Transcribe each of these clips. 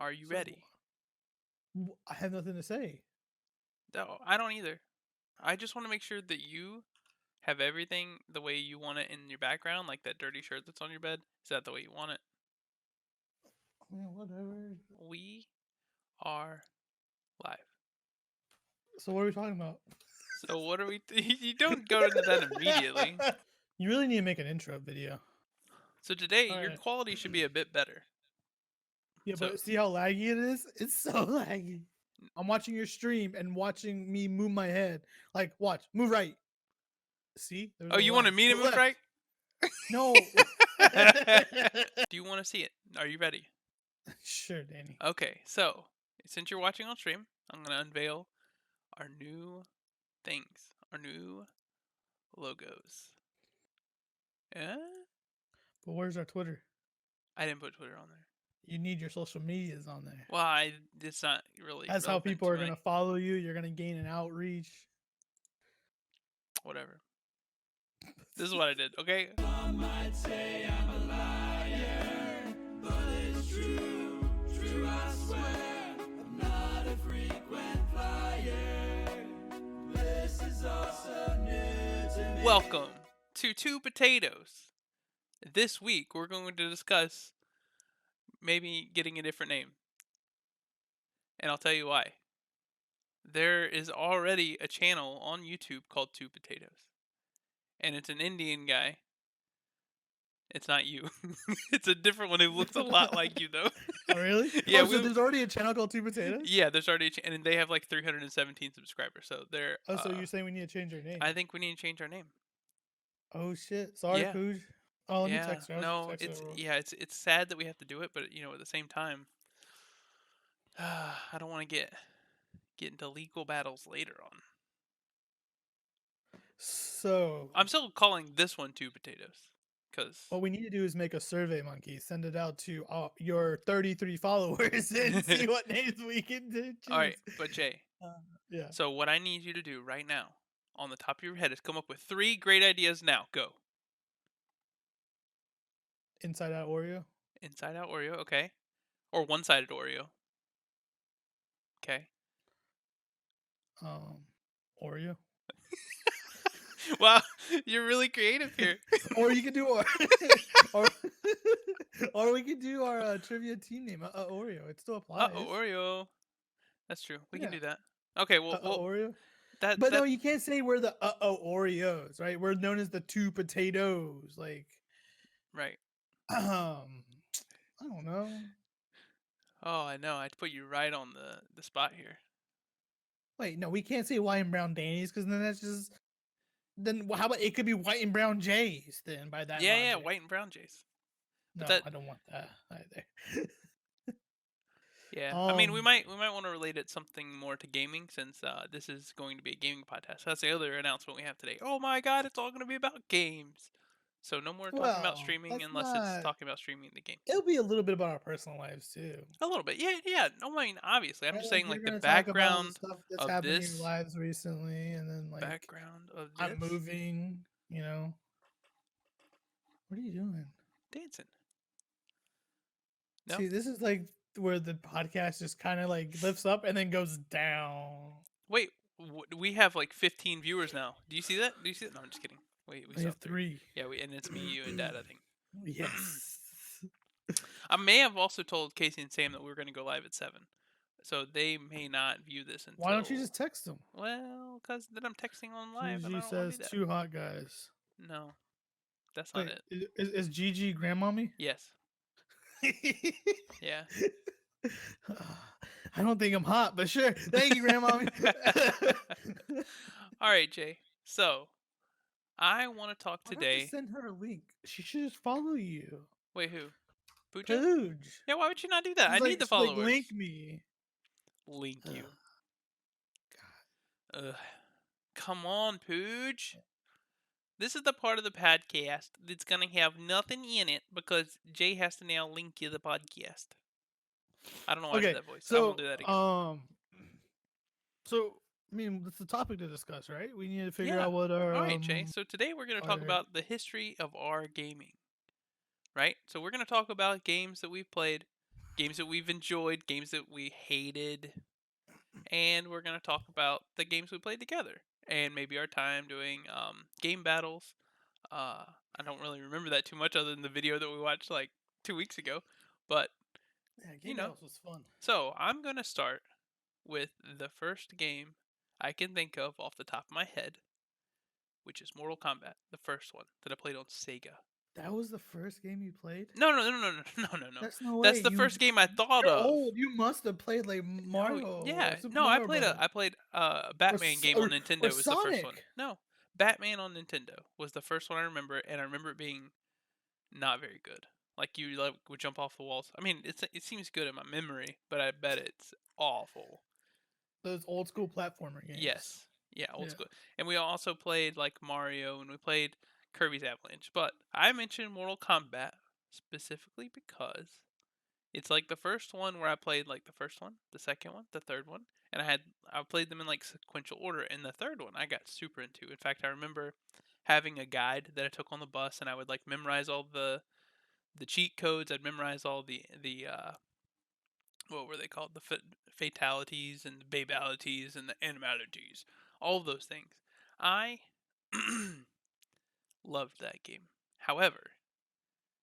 Are you So ready? I have nothing to say. No, I don't either. I just want to make sure that you have everything the way you want it in your background, like that dirty shirt that's on your bed. Is that the way you want it? I mean, whatever. We are live. So what are we talking about? So what are we? You don't go into that immediately. You really need to make an intro video. So today All your right. quality should be a bit better. Yeah, So but see how laggy it is? It's so laggy. I'm watching your stream and watching me move my head. Like, watch, move right. See, there's oh, a you wanted lag. me to Or move left. right? No. Do you want to see it? Are you ready? Sure, Danny. Okay, so since you're watching on stream, I'm gonna unveil our new things, our new logos. Yeah, But where's our Twitter? I didn't put Twitter on there. You need your social medias on there. Well, it's not really That's how relevant people to are my gonna follow you. You're gonna gain an outreach. whatever. This is what I did. Okay. Some might say I'm a liar, but it's true, true I swear. I'm not a frequent flyer. This is also new to me. Welcome to Two Potatoes. This week we're going to discuss maybe getting a different name, and I'll tell you why. There is already a channel on YouTube called Two Potatoes, and it's an Indian guy. It's not you. It's a different one who looks a lot like you, though. Oh, really? Yeah, Oh, so there's already a channel called Two Potatoes? Yeah, there's already and they have like 317 subscribers. So they're. Oh, so you're saying we need to change our name? I think we need to change our name. Oh shit! Sorry, Yeah. Pooj. Oh, let me Yeah. text her. I'll just No, text her it's real- it's sad that we have to do it, but at the same time, I don't want to get into legal battles later on. So I'm still calling this one Two Potatoes, because what we need to do is make a survey monkey, send it out to your 33 followers, and see what names we can choose. all right. But Jay, Yeah. so what I need you to do right now, on the top of your head, is come up with 3 great ideas now. Go. Inside Out Oreo. Inside out Oreo, okay, or one-sided Oreo, okay. Oreo. Wow, you're really creative here. Or you can do or or we could do our trivia team name, Oreo. It still applies. Oreo. That's true. We can Yeah. do that. Okay, well, Oreo. that But no, you can't say we're the Oreos, right? We're known as the Two Potatoes. Like, right. I don't know. Oh, I know. I'd put you right on the spot here. Wait, no, we can't say white and brown Danny's because then that's just. Then how about it could be white and brown Jays then by that Yeah, logic? white and brown Jays. No, that- I don't want that either. Yeah, I mean, we might want to relate it something more to gaming, since this is going to be a gaming podcast. That's the other announcement we have today. Oh my God, it's all going to be about games. So no more talking about Well, streaming that's unless it's not- talking about streaming the game. It'll be a little bit about our personal lives too. A little bit, yeah. No, I mean, obviously, I'm Right, just saying you're like the gonna talk about background stuff that's of happened in this. your lives recently, and then like Background of this. I'm moving. You know. What are you doing? Dancing. No. See, this is like where the podcast just kind of like lifts up and then goes down. Wait, we have like 15 viewers now. Do you see that? Do you see that? No, I'm just kidding. Wait, we We still have 3. Yeah, and it's me, you, and Dad, I think. Yes. I may have also told Casey and Sam that we were going to go live at 7, so they may not view this until. Why don't you just text them? Well, because then I'm texting on live, and I Gigi don't want to says do that. 2 hot guys. No, that's not Wait, it. is Gigi grandmommy? Yes. Yeah. I don't think I'm hot, but sure. Thank you, grandmommy. All right, Jay. So, I want to talk Why don't today. you send her a link? She should just follow you. Wait, who? Pooja? Pooj. Yeah, why would you not do that? I She's need like- the she's like, followers. link me. Link you. God. Ugh. Come on, Pooj. This is the part of the podcast that's gonna have nothing in it because Jay has to now link you the podcast. I don't know why I Okay, did that voice. I so won't do that again. so I mean, that's the topic to discuss, right? We need to figure Yeah. out what our All right, Jay. So today we're gonna talk alright. about the history of our gaming. Right? So we're gonna talk about games that we've played games that we've enjoyed, games that we hated, and we're gonna talk about the games we played together, and maybe our time doing game battles. I don't really remember that too much, other than the video that we watched like 2 weeks ago. But Yeah, you Game know, Battles was fun. so I'm gonna start with the first game I can think of off the top of my head, which is Mortal Kombat, the first one that I played on Sega. That was the first game you played? No, no, no, no, no, no, no, no. That's no That's way. the first game I thought You're of. old. You must have played like No, Mario yeah, or Super no. I Mario played Brothers. a Batman game on or Nintendo. Was the first one. Sonic. No, Batman on Nintendo was the first one I remember, and I remember it being not very good. Like you like would jump off the walls. I mean, it seems good in my memory, but I bet it's awful. Those old school platformer games. Yes, yeah, old Yeah. school. And we also played like Mario, and we played Kirby's Avalanche. But I mentioned Mortal Kombat specifically because it's like the first one where I played like the first one, the second one, the third one, and I played them in like sequential order. And the third one I got super into. In fact, I remember having a guide that I took on the bus, and I would like memorize all the cheat codes. I'd memorize all the what were they called? The fatalities and the babalities and the animalities. All of those things. I loved that game. However,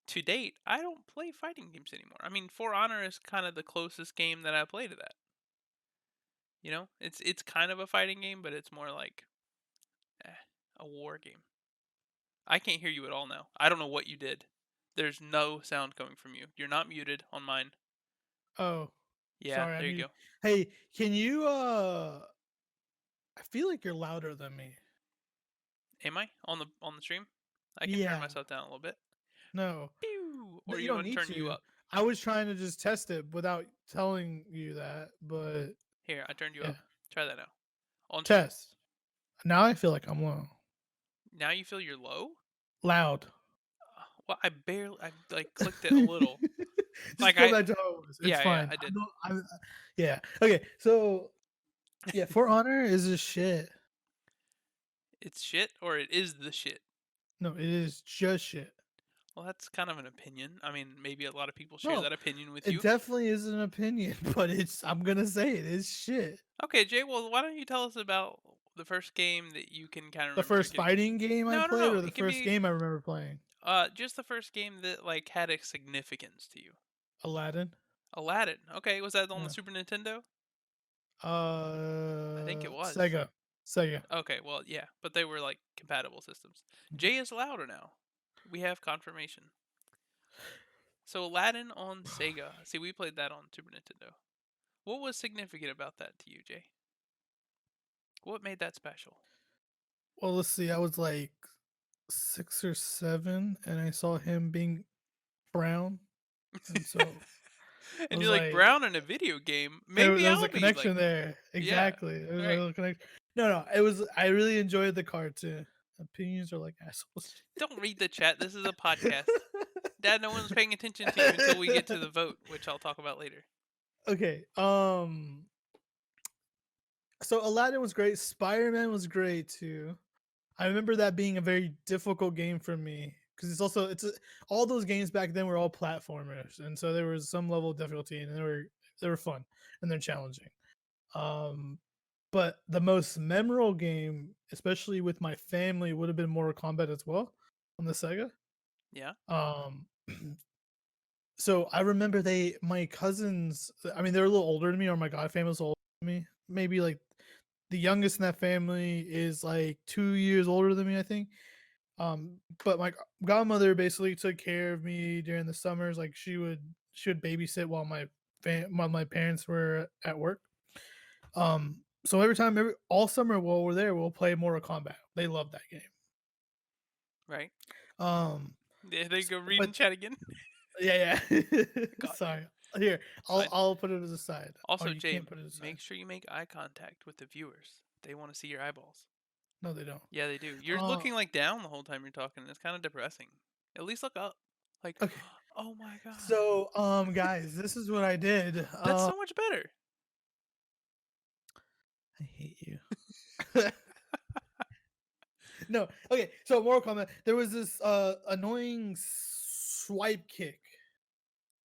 to date, I don't play fighting games anymore. I mean, For Honor is kind of the closest game that I play to that. You know, it's kind of a fighting game, but it's more like a war game. I can't hear you at all now. I don't know what you did. There's no sound coming from you. You're not muted on mine. Oh, Yeah, sorry. there you go. Hey, can you I feel like you're louder than me. Am I on the stream? I can turn myself down a little bit. No. Pew! No, Or you you don't want to need turn you to. up? I was trying to just test it without telling you that, but Here, I turned you yeah. up. Try that now. On stream. Test. Now I feel like I'm low. Now you feel you're low? Loud. Well, I like clicked it a little. Just Like go back to how it was. It's yeah, fine. I did. Yeah. Okay. So yeah, For Honor is a shit. It's shit, or it is the shit. No, it is just shit. Well, that's kind of an opinion. I mean, maybe a lot of people share No, that opinion with it you. definitely is an opinion, but I'm gonna say it is shit. Okay, Jay. Well, why don't you tell us about the first game that you can kind of remember? The first getting- fighting game I No, no, played, no, or the it can first be- game I remember playing? Just the first game that like had a significance to you. Aladdin. Aladdin. Okay, was that on Yeah. the Super Nintendo? I think it was. Sega. Okay, well, yeah, but they were like compatible systems. Jay is louder now. We have confirmation. So Aladdin on Sega. See, we played that on Super Nintendo. What was significant about that to you, Jay? What made that special? Well, let's see. I was like 6 or 7, and I saw him being brown, and so And was you're like like- Brown in a video game. there Maybe was I'll a be connection like, there. Exactly. There was right. a little connection. No, it was. I really enjoyed the cartoon. Opinions are like assholes. Don't read the chat. This is a podcast. Dad, no one's paying attention to you until we get to the vote, which I'll talk about later. Okay. So Aladdin was great. Spider-Man was great too. I remember that being a very difficult game for me because all those games back then were all platformers, and so there was some level of difficulty, and they were fun and they're challenging. But the most memorable game, especially with my family, would have been Mortal Kombat as well on the Sega. Yeah. So I remember my cousins, I mean, they're a little older than me, or my god family was older than me. Maybe like the youngest in that family is like 2 years older than me, I think. But my godmother basically took care of me during the summers. Like she would babysit while my parents were at work. So all summer while we're there, we'll play Mortal Kombat. They love that game. Right. Yeah, They go read but- in chat again. yeah. Got Sorry. Here, Fine. I'll put it as a side. Also, you Jay, can't put it as a make side. sure you make eye contact with the viewers. They want to see your eyeballs. No, they don't. Yeah, they do. You're Oh. looking like down the whole time you're talking. It's kind of depressing. At least look up. Like, Okay. oh my god. So, guys, this is what I did. That's so much better. I hate you. No, okay. So Mortal Kombat, there was this annoying swipe kick.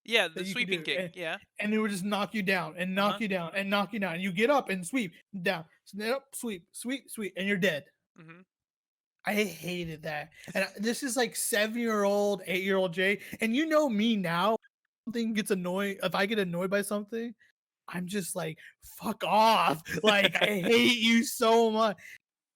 Yeah, that the you could sweeping do, kick. Yeah. and it would just knock you down and knock Uh-huh. you down and knock you down. And you get up and sweep down, up, sweep, sweep, sweep, and you're dead. Mhm. I hated that. And this is like 7-year-old, 8-year-old Jay. And you know me now, something gets annoying. If I get annoyed by something, I'm just like, fuck off. Like, I hate you so much.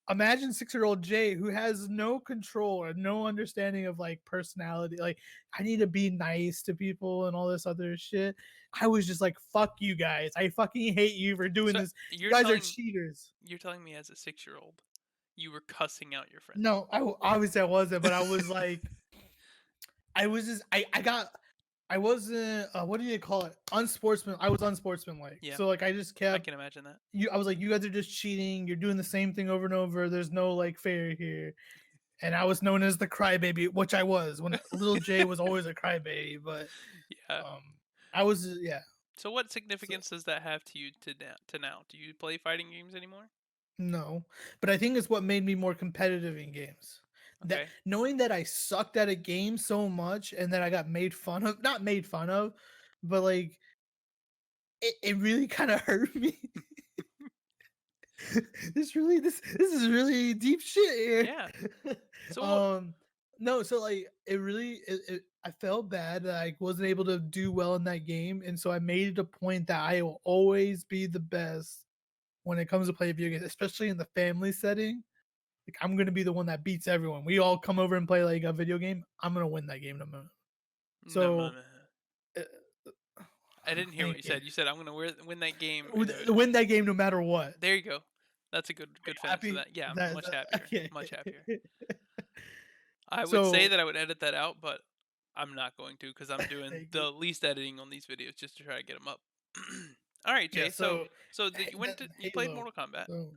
Imagine 6-year-old Jay who has no control or no understanding of like personality. Like, I need to be nice to people and all this other shit. I was just like, fuck you guys. I fucking hate you for doing So this. You you're guys are telling cheaters. you're telling me as a 6-year-old, you were cussing out your friends. No, obviously I wasn't, but I was like, I was just I wasn't what do you call it? I was unsportsmanlike. Yeah. So like I just I kept can imagine that. I was like, you guys are just cheating, you're doing the same thing over and over. There's no like fair here. And I was known as the crybaby, which I was when little Jay was always a crybaby, but Yeah. I was yeah. So what significance does that have to you to now? Do you play fighting games anymore? No. But I think it's what made me more competitive in games. That Okay. knowing that I sucked at a game so much and that I got made fun of, not made fun of, but like it really kind of hurt me. this is really deep shit here. Yeah. So No, so like it really I felt bad that I wasn't able to do well in that game, and so I made it a point that I will always be the best when it comes to play video games, especially in the family setting. Like I'm gonna be the one that beats everyone. We all come over and play like a video game. I'm gonna win that game no matter. So uh, I didn't hear what you thank you. said. You said I'm gonna win that game. Win that game no matter what. There you go. That's a good finish to Happy that. Yeah, that, much that- happier. okay. Much happier. I would So say that I would edit that out, but I'm not going to because I'm doing thank the you. least editing on these videos just to try to get them up. All right, Jay. Yeah, So so you went to you played Halo. Mortal Kombat. So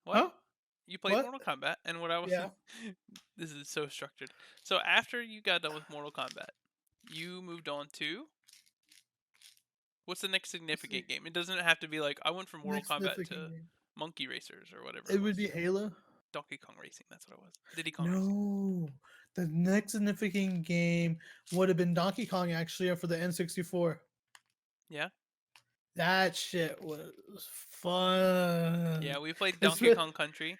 What? huh? You played What? Mortal Kombat, and what I was Yeah. this is so structured. So after you got done with Mortal Kombat, you moved on to what's the next significant game? It doesn't have to be like I went from Mortal Next Kombat significant to game. Monkey Racers or whatever. It would was. be Halo. Donkey Kong Racing. That's what it was. Diddy Kong Racing. No, the next significant game would have been Donkey Kong actually for the N64. Yeah. That shit was fun. Yeah, we played It's Donkey re- Kong Country.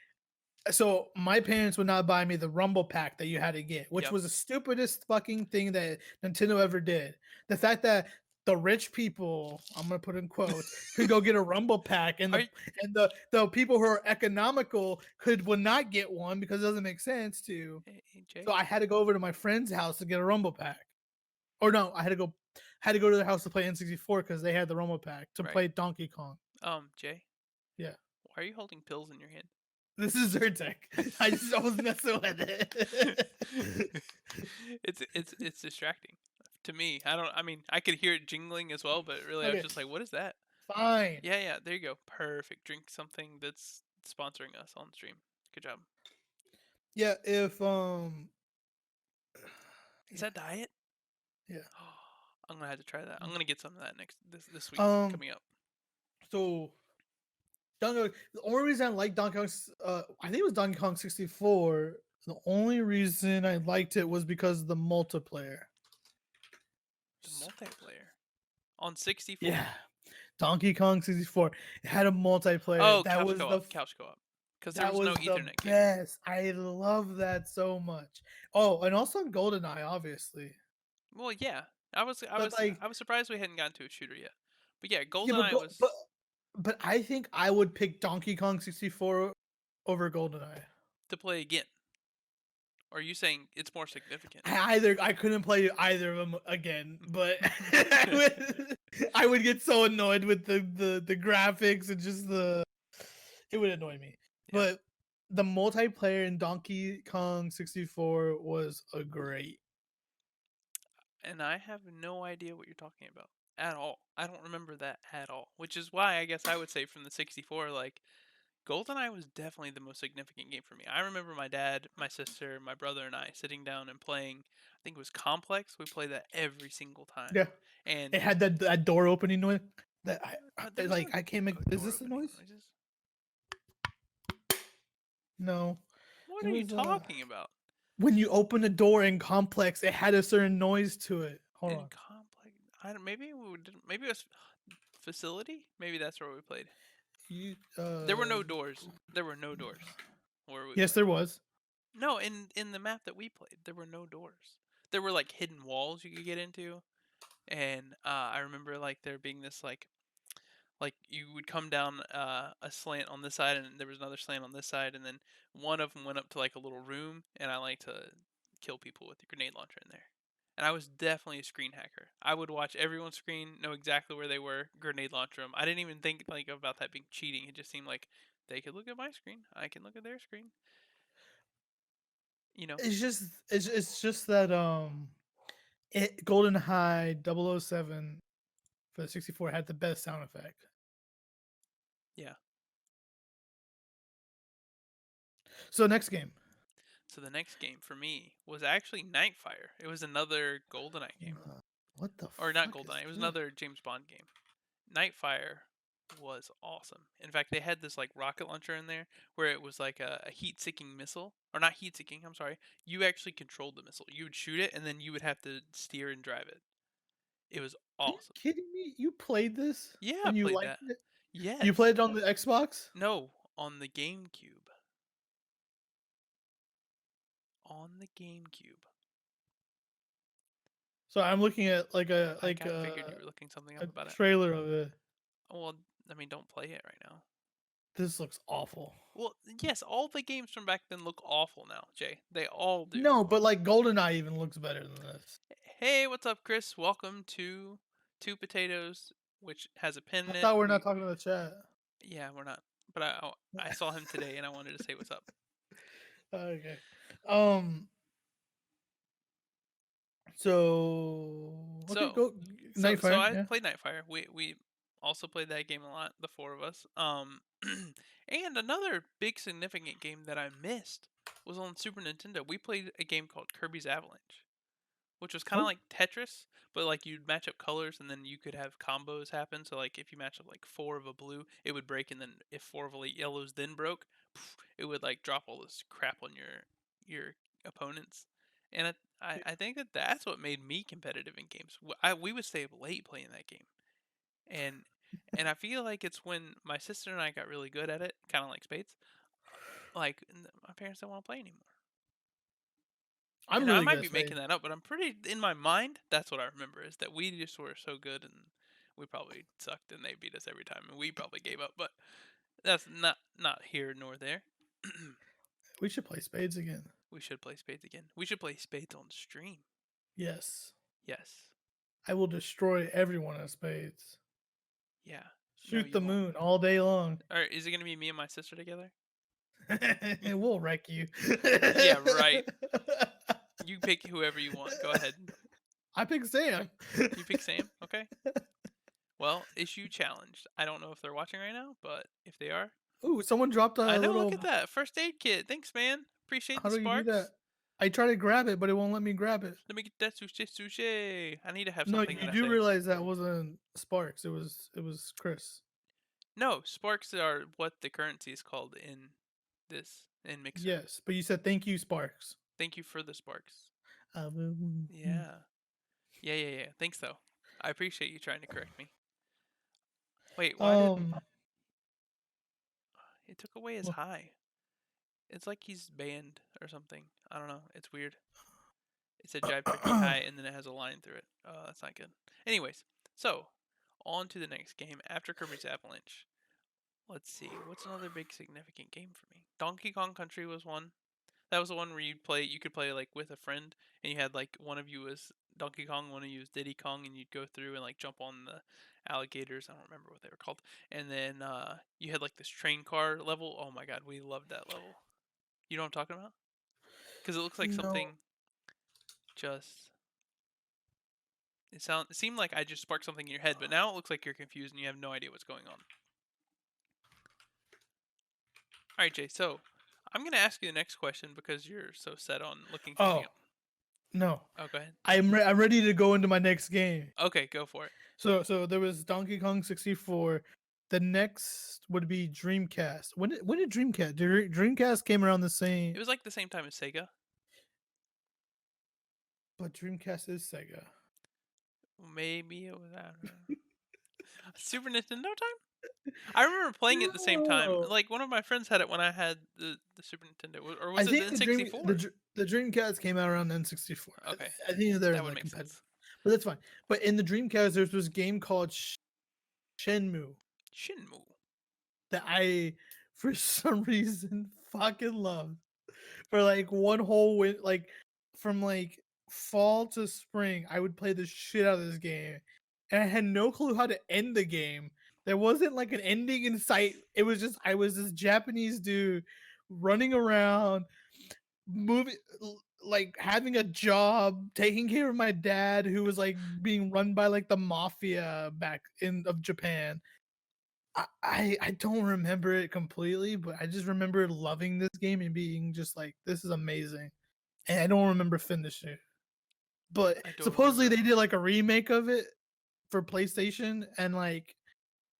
So my parents would not buy me the Rumble Pack that you had to get, which Yep. was the stupidest fucking thing that Nintendo ever did. The fact that the rich people, I'm gonna put in quotes, could go get a Rumble Pack, and Are the people who are economical would not get one because it doesn't make sense to. Hey, Jay. So I had to go over to my friend's house to get a Rumble Pack, or no, I had to go to their house to play N64 because they had the Rumble Pack to Right. play Donkey Kong. Jay. Yeah. Why are you holding pills in your hand? This is Zyrtec. I was messing with it. it's distracting to me. I mean, I could hear it jingling as well, but really, I Okay. was just like, "What is that?" Fine. Yeah. There you go. Perfect. Drink something that's sponsoring us on stream. Good job. Yeah, if Is that diet? Yeah. I'm gonna have to try that. I'm gonna get some of that this week coming up. So the only reason I like Donkey Kong, I think it was Donkey Kong 64. The only reason I liked it was because of the multiplayer. The multiplayer on 64. Yeah, Donkey Kong 64. It had a multiplayer. Oh, that was couch co-op. Because there that was no was the Ethernet cable. best. I love that so much. Oh, and also GoldenEye, obviously. Well, yeah. I was surprised we hadn't gotten to a shooter yet. But yeah, Yeah, GoldenEye was but I think I would pick Donkey Kong 64 over GoldenEye. to play again. Or are you saying it's more significant? I couldn't play either of them again, but I would get so annoyed with the graphics and just it would annoy me. Yeah. But the multiplayer in Donkey Kong 64 was a great. And I have no idea what you're talking about at all. I don't remember that at all. Which is why I guess I would say from the 64, like, GoldenEye was definitely the most significant game for me. I remember my dad, my sister, my brother, and I sitting down and playing, I think it was Complex. We played that every single time. Yeah, And it had that door opening noise. That there was like no I can't make. Is door this the opening noise? noises. No. What It are you was, talking about? When you open a door in Complex, it had a certain noise to it. Hold In on. Complex, I don't, maybe we didn't. Maybe it was Facility. Maybe that's where we played. You There were no doors. There were no doors where we yes, played. there was. No, in the map that we played, there were no doors. There were like hidden walls you could get into, and I remember like there being this like you would come down a slant on this side, and there was another slant on this side, and then one of them went up to like a little room, and I like to kill people with the grenade launcher in there. And I was definitely a screen hacker. I would watch everyone's screen, know exactly where they were, grenade launcher them. I didn't even think like about that being cheating. It just seemed like they could look at my screen, I can look at their screen. You know, It's just that GoldenEye 007 for the 64 had the best sound effect. yeah. So next game. So the next game for me was actually Nightfire. It was another GoldenEye game, What the or not fuck is GoldenEye. It was this? another James Bond game. Nightfire was awesome. In fact, they had this like rocket launcher in there where it was like a heat-seeking missile, or not heat-seeking. I'm sorry. You actually controlled the missile. You would shoot it, and then you would have to steer and drive it. It was Are you awesome. kidding me? You played this? Yeah, I And you played liked that. it? Yes. You played it on the Xbox? No, on the GameCube. On the GameCube. So I'm looking at like I kind of figured you were looking something up a about it. trailer of it. Well, I mean, don't play it right now. This looks awful. Well, yes, all the games from back then look awful now, Jay. They all do. No, but like GoldenEye even looks better than this. Hey, what's up, Chris? Welcome to Two Potatoes, which has a pin in I it. thought we're not talking to the chat. Yeah, we're not. But I saw him today, and I wanted to say what's up. Okay. So okay, So, go So Nightfire. I Yeah. played Nightfire. We also played that game a lot, the four of us. And another big significant game that I missed was on Super Nintendo. We played a game called Kirby's Avalanche, which was kind of Oh. like Tetris, but like you'd match up colors and then you could have combos happen. So like if you match up like four of a blue, it would break, and then if four of a yellows then broke, it would like drop all this crap on your opponents. And I think that that's what made me competitive in games. We would stay up late playing that game, and I feel like it's when my sister and I got really good at it, kind of like spades. Like my parents don't want to play anymore. I'm And I really might good be at making spades. that up, but I'm pretty in my mind. That's what I remember is that we just were so good, and we probably sucked, and they beat us every time, and we probably gave up. But that's not here nor there. We should play spades again. We should play spades again. We should play spades on stream. Yes. Yes. I will destroy everyone at spades. Yeah. Shoot you the won't. moon all day long. Or is it gonna be me and my sister together? We'll wreck you. Yeah, right. You pick whoever you want. Go ahead. I pick Sam. You pick Sam. Okay. Well, issue challenged. I don't know if they're watching right now, but if they are, Ooh, someone dropped a I know. little. Look at that first aid kit. Thanks, man. Appreciate How the do you sparks. do that? I try to grab it, but it won't let me grab it. Let me get that sushi. I need to have No, something. you that I do say. realize that wasn't Sparks. It was Chris. No, sparks are what the currency is called in Mixer. Yes, but you said thank you, Sparks. Thank you for the sparks. Yeah. Yeah. Thanks though. I appreciate you trying to correct me. Wait, why did it took away his Well- high? It's like he's banned or something. I don't know. It's weird. It said jive tricky high, and then it has a line through it. Oh, that's not good. Anyways, so on to the next game after Kirby's Avalanche. Let's see. What's another big significant game for me? Donkey Kong Country was one. That was the one where you could play like with a friend, and you had like one of you was Donkey Kong, one of you was Diddy Kong, and you'd go through and like jump on the alligators. I don't remember what they were called. And then you had like this train car level. Oh my god, we loved that level. You know what I'm talking about? Because it looks like No. something. It seemed like I just sparked something in your head, but now it looks like you're confused and you have no idea what's going on. All right, Jay. So I'm gonna ask you the next question because you're so set on looking something up. No. Oh, go ahead. I'm ready to go into my next game. Okay, go for it. So there was Donkey Kong 64. The next would be Dreamcast. When did Dreamcast came around the same? It was like the same time as Sega. But Dreamcast is Sega. Maybe it was, I don't know. Super Nintendo time? I remember playing it at the same time. No. Like, one of my friends had it when I had the Super Nintendo. Or I was it the think N64? the Dreamcast came out around N64. Okay, I think they're that in would like make competitive, sense. but that's fine. But in the Dreamcast, there's this game called Shenmue Shinmu. that I, for some reason, fucking loved. For like one whole like from like fall to spring, I would play the shit out of this game, and I had no clue how to end the game. There wasn't like an ending in sight. It was just I was this Japanese dude running around, moving, like having a job, taking care of my dad, who was like being run by like the mafia back in of Japan. I don't remember it completely, but I just remember loving this game and being just like, this is amazing. And I don't remember finishing it. But I don't supposedly remember. they did like a remake of it for PlayStation, and like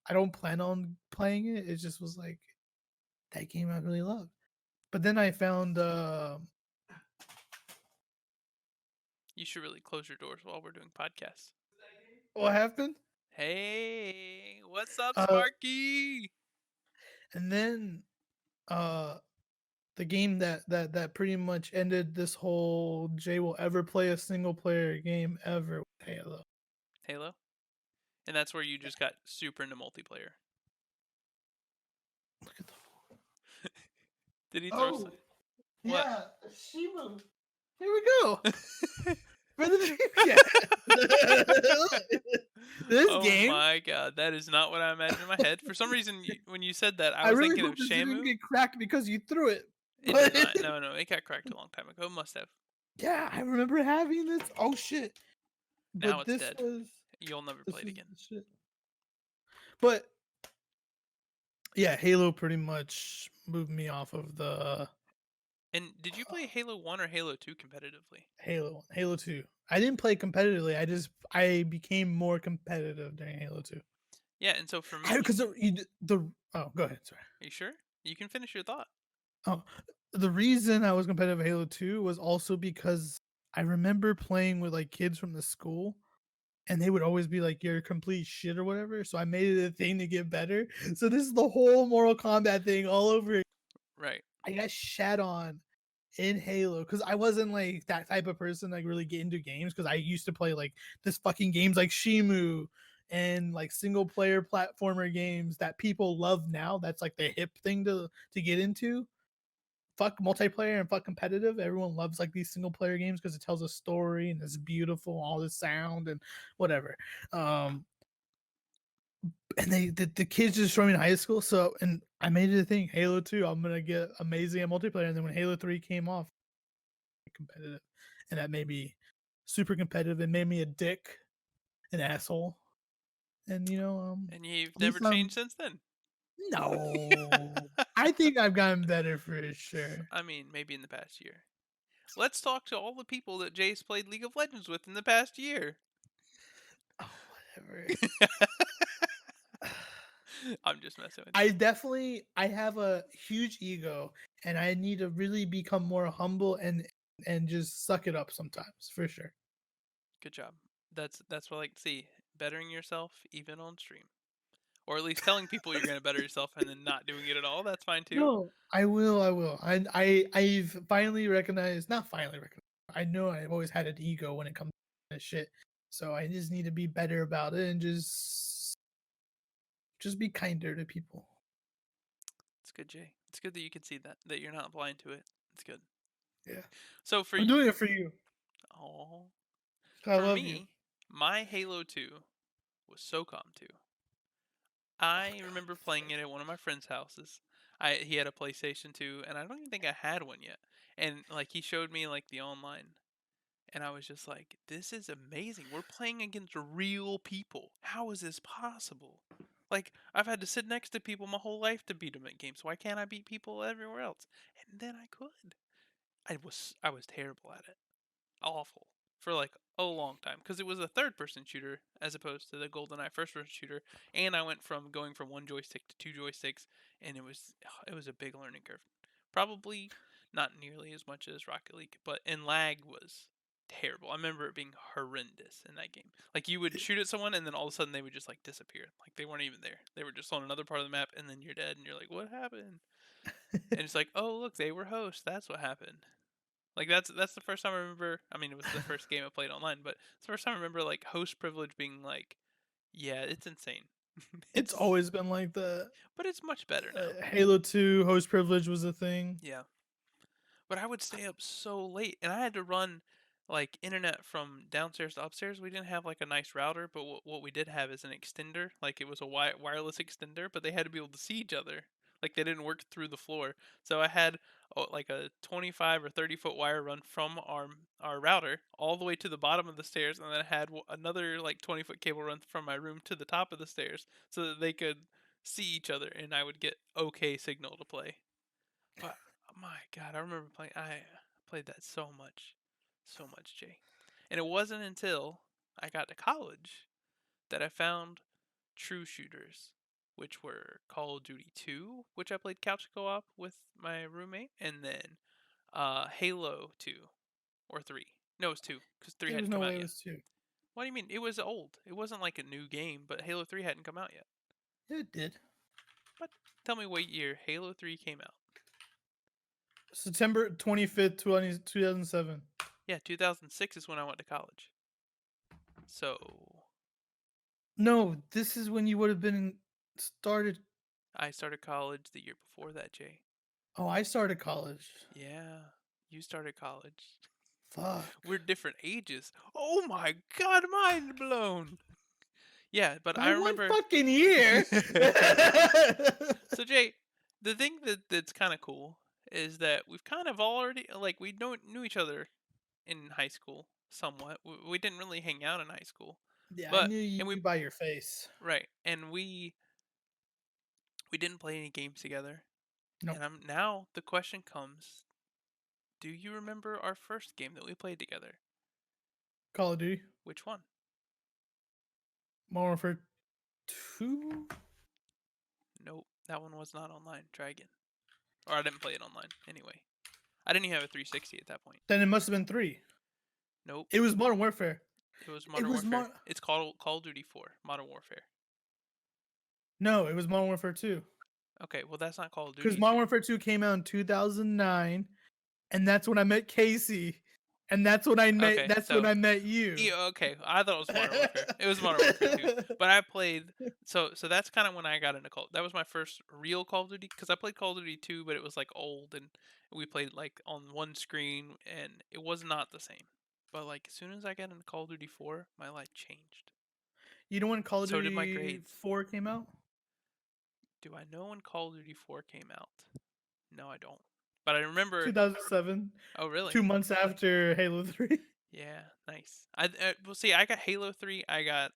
I don't plan on playing it. It just was like that game I really loved. But then I found You should really close your doors while we're doing podcasts. what happened? Hey, what's up, Uh Sparky? and then uh the game that pretty much ended this whole Jay will ever play a single player game ever with Halo. Halo? And that's where you just got super into multiplayer. Look at the Did he throw some? What? yeah, Shimu. Here we go. For the Dreamcast. This Oh game. my god, that is not what I imagined in my head. For some reason, when you said that, I I was really thinking of hope this didn't Shamu. get cracked because you threw it. It But did not. No, it got cracked a long time ago. It must have. yeah, I remember having this. Oh shit. Now But it's this dead. was You'll never this play it was again. the shit. But yeah, Halo pretty much moved me off of the And did you play Halo 1 or Halo 2 competitively? Halo 2. I didn't play competitively. I became more competitive during Halo 2. Yeah, and so for me, Because oh, go ahead. Sorry. are you sure? You can finish your thought. Oh, the reason I was competitive Halo 2 was also because I remember playing with like kids from the school, and they would always be like, "You're complete shit" or whatever. So I made it a thing to get better. So this is the whole Mortal Kombat thing all over. Right. I got shat on in Halo because I wasn't like that type of person like really get into games because I used to play like this fucking games like Shimu and like single player platformer games that people love now. That's like the hip thing to get into. Fuck multiplayer and fuck competitive. Everyone loves like these single player games because it tells a story and it's beautiful, all the sound and whatever. And the kids just joined me in high school, so and I made it a thing. Halo 2, I'm gonna get amazing at multiplayer. And then when Halo 3 came off, competitive, and that made me super competitive. It made me a dick, an asshole, and And you've at never least I'm changed since then. no. I think I've gotten better for sure. I mean, maybe in the past year. Let's talk to all the people that Jay's played League of Legends with in the past year. Oh, whatever. I'm just messing with you. I have a huge ego, and I need to really become more humble and just suck it up sometimes for sure. Good job. That's what I like to see. Bettering yourself even on stream. Or at least telling people you're going to better yourself and then not doing it at all. That's fine too. No, I will. I will. I've finally recognized, not finally recognized. I know I've always had an ego when it comes to this shit. So I just need to be better about it and just be kinder to people. It's good, Jay. It's good that you can see that you're not blind to it. It's good. Yeah. So for I'm doing it for you. oh, I for love me, you. my Halo 2 was SOCOM 2. I remember playing it at one of my friend's houses. He had a PlayStation 2, and I don't even think I had one yet. And like he showed me like the online, and I was just like, "This is amazing. We're playing against real people. How is this possible?" Like I've had to sit next to people my whole life to beat them at games. Why can't I beat people everywhere else? And then I could. I was terrible at it. Awful for like a long time because it was a third person shooter as opposed to the GoldenEye first person shooter, and I went from going from one joystick to two joysticks, and it was a big learning curve. Probably not nearly as much as Rocket League, but and lag was terrible. I remember it being horrendous in that game. Like you would shoot at someone and then all of a sudden they would just like disappear. Like they weren't even there. They were just on another part of the map and then you're dead and you're like, what happened? And it's like, oh look, they were hosts. That's what happened. Like that's the first time I remember. I mean, it was the first game I played online, but it's the first time I remember like host privilege being like, yeah, it's insane. It's always been like that. but it's much better now. Halo 2 host privilege was a thing. Yeah. But I would stay up so late, and I had to run like internet from downstairs to upstairs. We didn't have like a nice router, but what we did have is an extender. Like it was a wireless extender, but they had to be able to see each other. Like they didn't work through the floor. So I had like a 25 or 30-foot wire run from our router all the way to the bottom of the stairs, and then I had another like 20-foot cable run from my room to the top of the stairs, so that they could see each other, and I would get okay signal to play. But my God, I remember playing. I played that so much, Jay. And it wasn't until I got to college that I found true shooters, which were Call of Duty 2, which I played couch co-op with my roommate, and then Halo 2 or 3. No, it was 2 because 3 There was hadn't no come way out it yet. was 2. What do you mean? It was old. It wasn't like a new game, but Halo 3 hadn't come out yet. It did. Tell me what year Halo 3 came out. September 25th, 2007. Yeah, 2006 is when I went to college. So No, this is when you would have been started. I started college the year before that, Jay. Oh, I started college. Yeah, you started college. Fuck. We're different ages. Oh my God, mind blown. Yeah, but By I remember. 1 fucking year. So Jay, the thing that's kind of cool is that we've kind of already like we knew each other in high school somewhat. We didn't really hang out in high school, Yeah, I but knew you and we by your face. right, and we didn't play any games together. Nope. And now the question comes: do you remember our first game that we played together? Call of Duty. Which one? Modern Warfare 2? Nope, that one was not online. Try again. Or I didn't play it online anyway. I didn't even have a 360 at that point. Then it must have been 3. Nope, It was Modern Warfare. it was Modern was Warfare. It's called Call of Duty 4, Modern Warfare. No, it was Modern Warfare 2. Okay, well that's not Call of Duty. Because Modern Warfare 2 came out in 2009, and that's when I met Casey, and that's when I met. Okay, that's when I met you. Yeah, okay, I thought it was Modern Warfare. It was Modern Warfare 2. But I played so that's kind of when I got into Call. That was my first real Call of Duty because I played Call of Duty 2, but it was like old and we played like on one screen and it was not the same. But like as soon as I got into Call of Duty 4, my life changed. You know when Call of So did my Duty grades. 4 came out? Do I know when Call of Duty 4 came out? No, I don't. But I remember. 2007. Oh, really? 2 months after Halo 3. Yeah, nice. Well, see, I got Halo 3. I got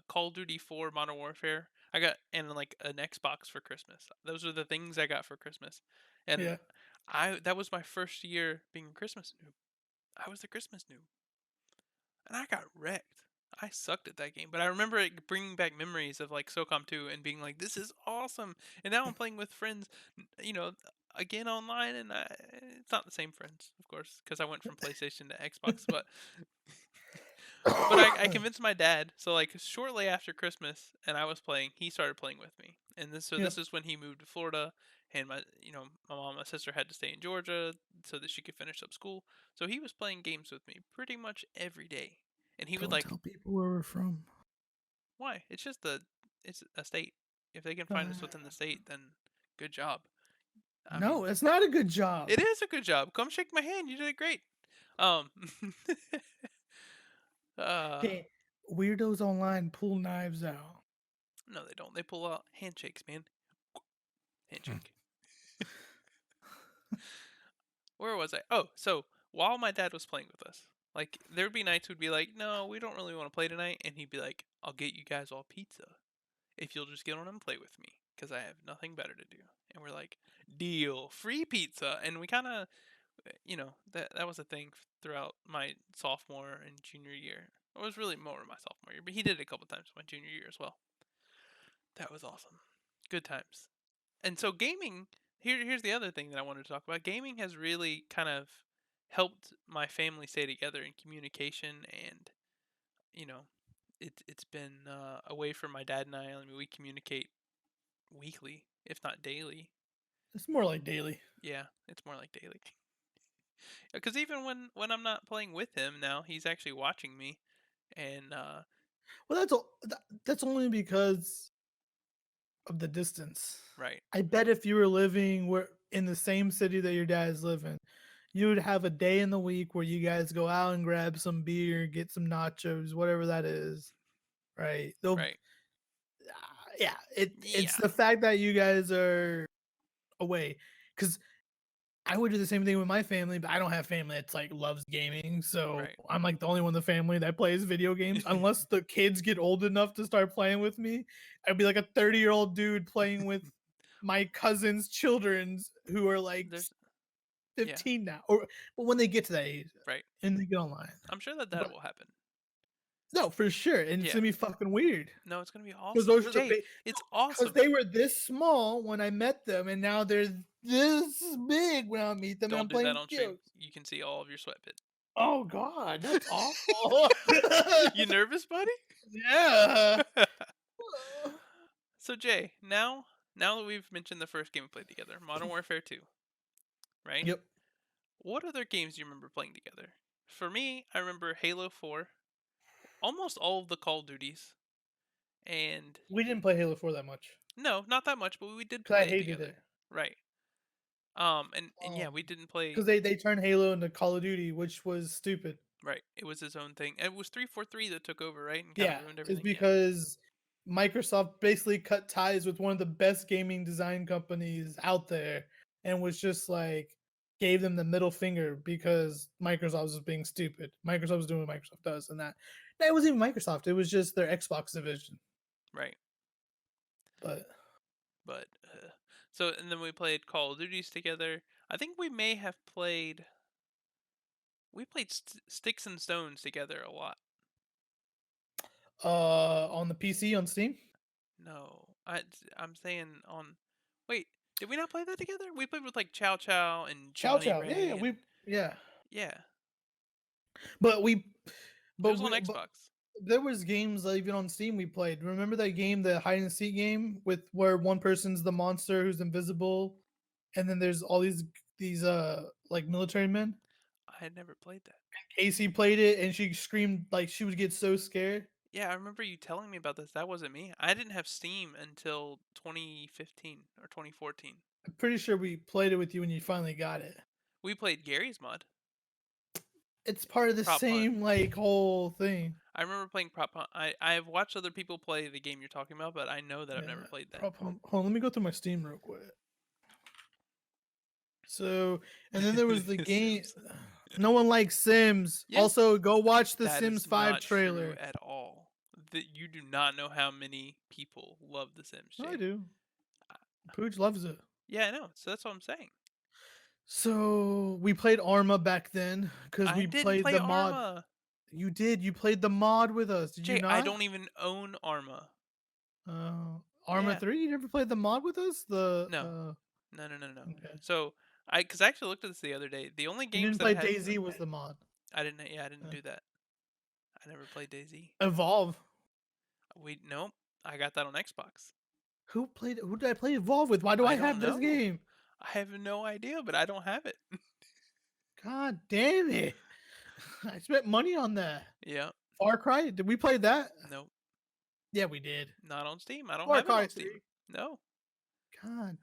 Call of Duty 4 Modern Warfare. I got and like an Xbox for Christmas. Those are the things I got for Christmas. And Yeah. that was my first year being a Christmas noob. I was the Christmas noob. And I got wrecked. I sucked at that game, but I remember it bringing back memories of like SOCOM 2 and being like, "This is awesome!" And now I'm playing with friends, again online, and it's not the same friends, of course, because I went from PlayStation to Xbox. But I convinced my dad. So like shortly after Christmas, and I was playing, he started playing with me, and this is when he moved to Florida, and my mom, my sister had to stay in Georgia so that she could finish up school. So he was playing games with me pretty much every day. And he would Don't like, tell people where we're from. why? It's just it's a state. If they can find us within the state, then good job. No, it's not a good job. It is a good job. Come shake my hand. You did it great. Hey, weirdos online pull knives out. No, they don't. They pull out handshakes, man. Handshake. Where was I? Oh, so while my dad was playing with us, like there would be nights we'd be like, no, we don't really want to play tonight, and he'd be like, I'll get you guys all pizza if you'll just get on and play with me, because I have nothing better to do. And we're like, deal, free pizza. And we kind of, that was a thing throughout my sophomore and junior year. It was really more my sophomore year, but he did it a couple times my junior year as well. That was awesome. Good times. And so gaming, here's the other thing that I wanted to talk about. Gaming has really kind of helped my family stay together in communication, and you know, it's been a way for my dad and I. I mean, we communicate weekly, if not daily. It's more like daily. Yeah, it's more like daily. Because even when I'm not playing with him now, he's actually watching me, and Well, that's only because of the distance. right, I bet if you were living where in the same city that your dad's living, you would have a day in the week where you guys go out and grab some beer, get some nachos, whatever that is. Right? They'll right, yeah, it's yeah, the fact that you guys are away because I would do the same thing with my family, but I don't have family that's like loves gaming, so right. I'm like the only one in the family that plays video games. Unless the kids get old enough to start playing with me, I'd be like a 30-year-old dude playing with my cousin's children's who are like There's yeah, 15 now, or but when they get to that age right. and they get online, I'm sure that but will happen. no, for sure, and it's Yeah. gonna be fucking weird No, it's gonna be because awesome. those are the Jay, big it's because awesome. they were this small when I met them, and now they're this big when I meet them, and Don't I'm do that playing on video stream. games. You can see all of your sweat Oh god, that's awful. pit. You nervous, buddy? Yeah. So Jay, now that we've mentioned the first game we played together, Modern Warfare 2, right? Yep. What other games do you remember playing together? For me, I remember Halo 4, almost all of the Call of Duties, and We didn't play Halo 4 that much no, not that much, but we did because I play it hated together. it. Right. And yeah, we didn't play. Because they turned Halo into Call of Duty, which was stupid. Right. It was his own thing. And it was 343 that took over, right? And kind of Yeah, ruined it's everything. Yeah. because Microsoft basically cut ties with one of the best gaming design companies out there and was just like gave them the middle finger because Microsoft was being stupid. Microsoft was doing what Microsoft does, and that it wasn't even Microsoft. It was just their Xbox division. Right. But But so and then we played Call of Duties together. I think we may have played. We played Sticks and Stones together a lot. on the PC on Steam, No, I'm saying on. Wait, did we not play that together? We played with like Chow Chow and Chow Johnny Chow, Ray. we yeah, Yeah, but it was on but Xbox. there was games even on Steam we played. Remember that game, the hide and seek game, with where one person's the monster who's invisible, and then there's all these like military men. I had never played that. Casey played it, and she screamed like she would get so scared. Yeah, I remember you telling me about this. That wasn't me. I didn't have Steam until 2015 or 2014. I'm pretty sure we played it with you when you finally got it. We played Gary's mod. It's part of the Prop Hunt. same like whole thing. I remember playing Prop Hunt. I've watched other people play the game you're talking about, but I know that I've never played that. Hold on, let me go through my Steam real quick. So, and then there was the game. Sims. No one likes Sims. Yes. Also, go watch the That Sims is 5 not trailer. true at all. That you do not know how many people love The Sims. I Jay. do. Pooch loves it. Yeah, I know. So that's what I'm saying. So we played Arma back then because I we didn't played play the mod. Arma. You did. You played the mod with us. Did Jay, you not? I don't even own Arma. Arma Yeah. 3. You never played the mod with us. No. No. No. Okay. So because I actually looked at this the other day. The only You games didn't that play I had, DayZ was the mod. I didn't. Yeah, I didn't Uh. do that. I never played DayZ. Evolve. Nope. I got that on Xbox. Who did I play Evolve with? Why do I don't have this know. game? I have no idea, but I don't have it. God damn it! I spent money on that. Yeah. Far Cry. Did we play that? Nope. Yeah, we did. Not on Steam. I don't Far have it Cry on Steam. 3. No. God.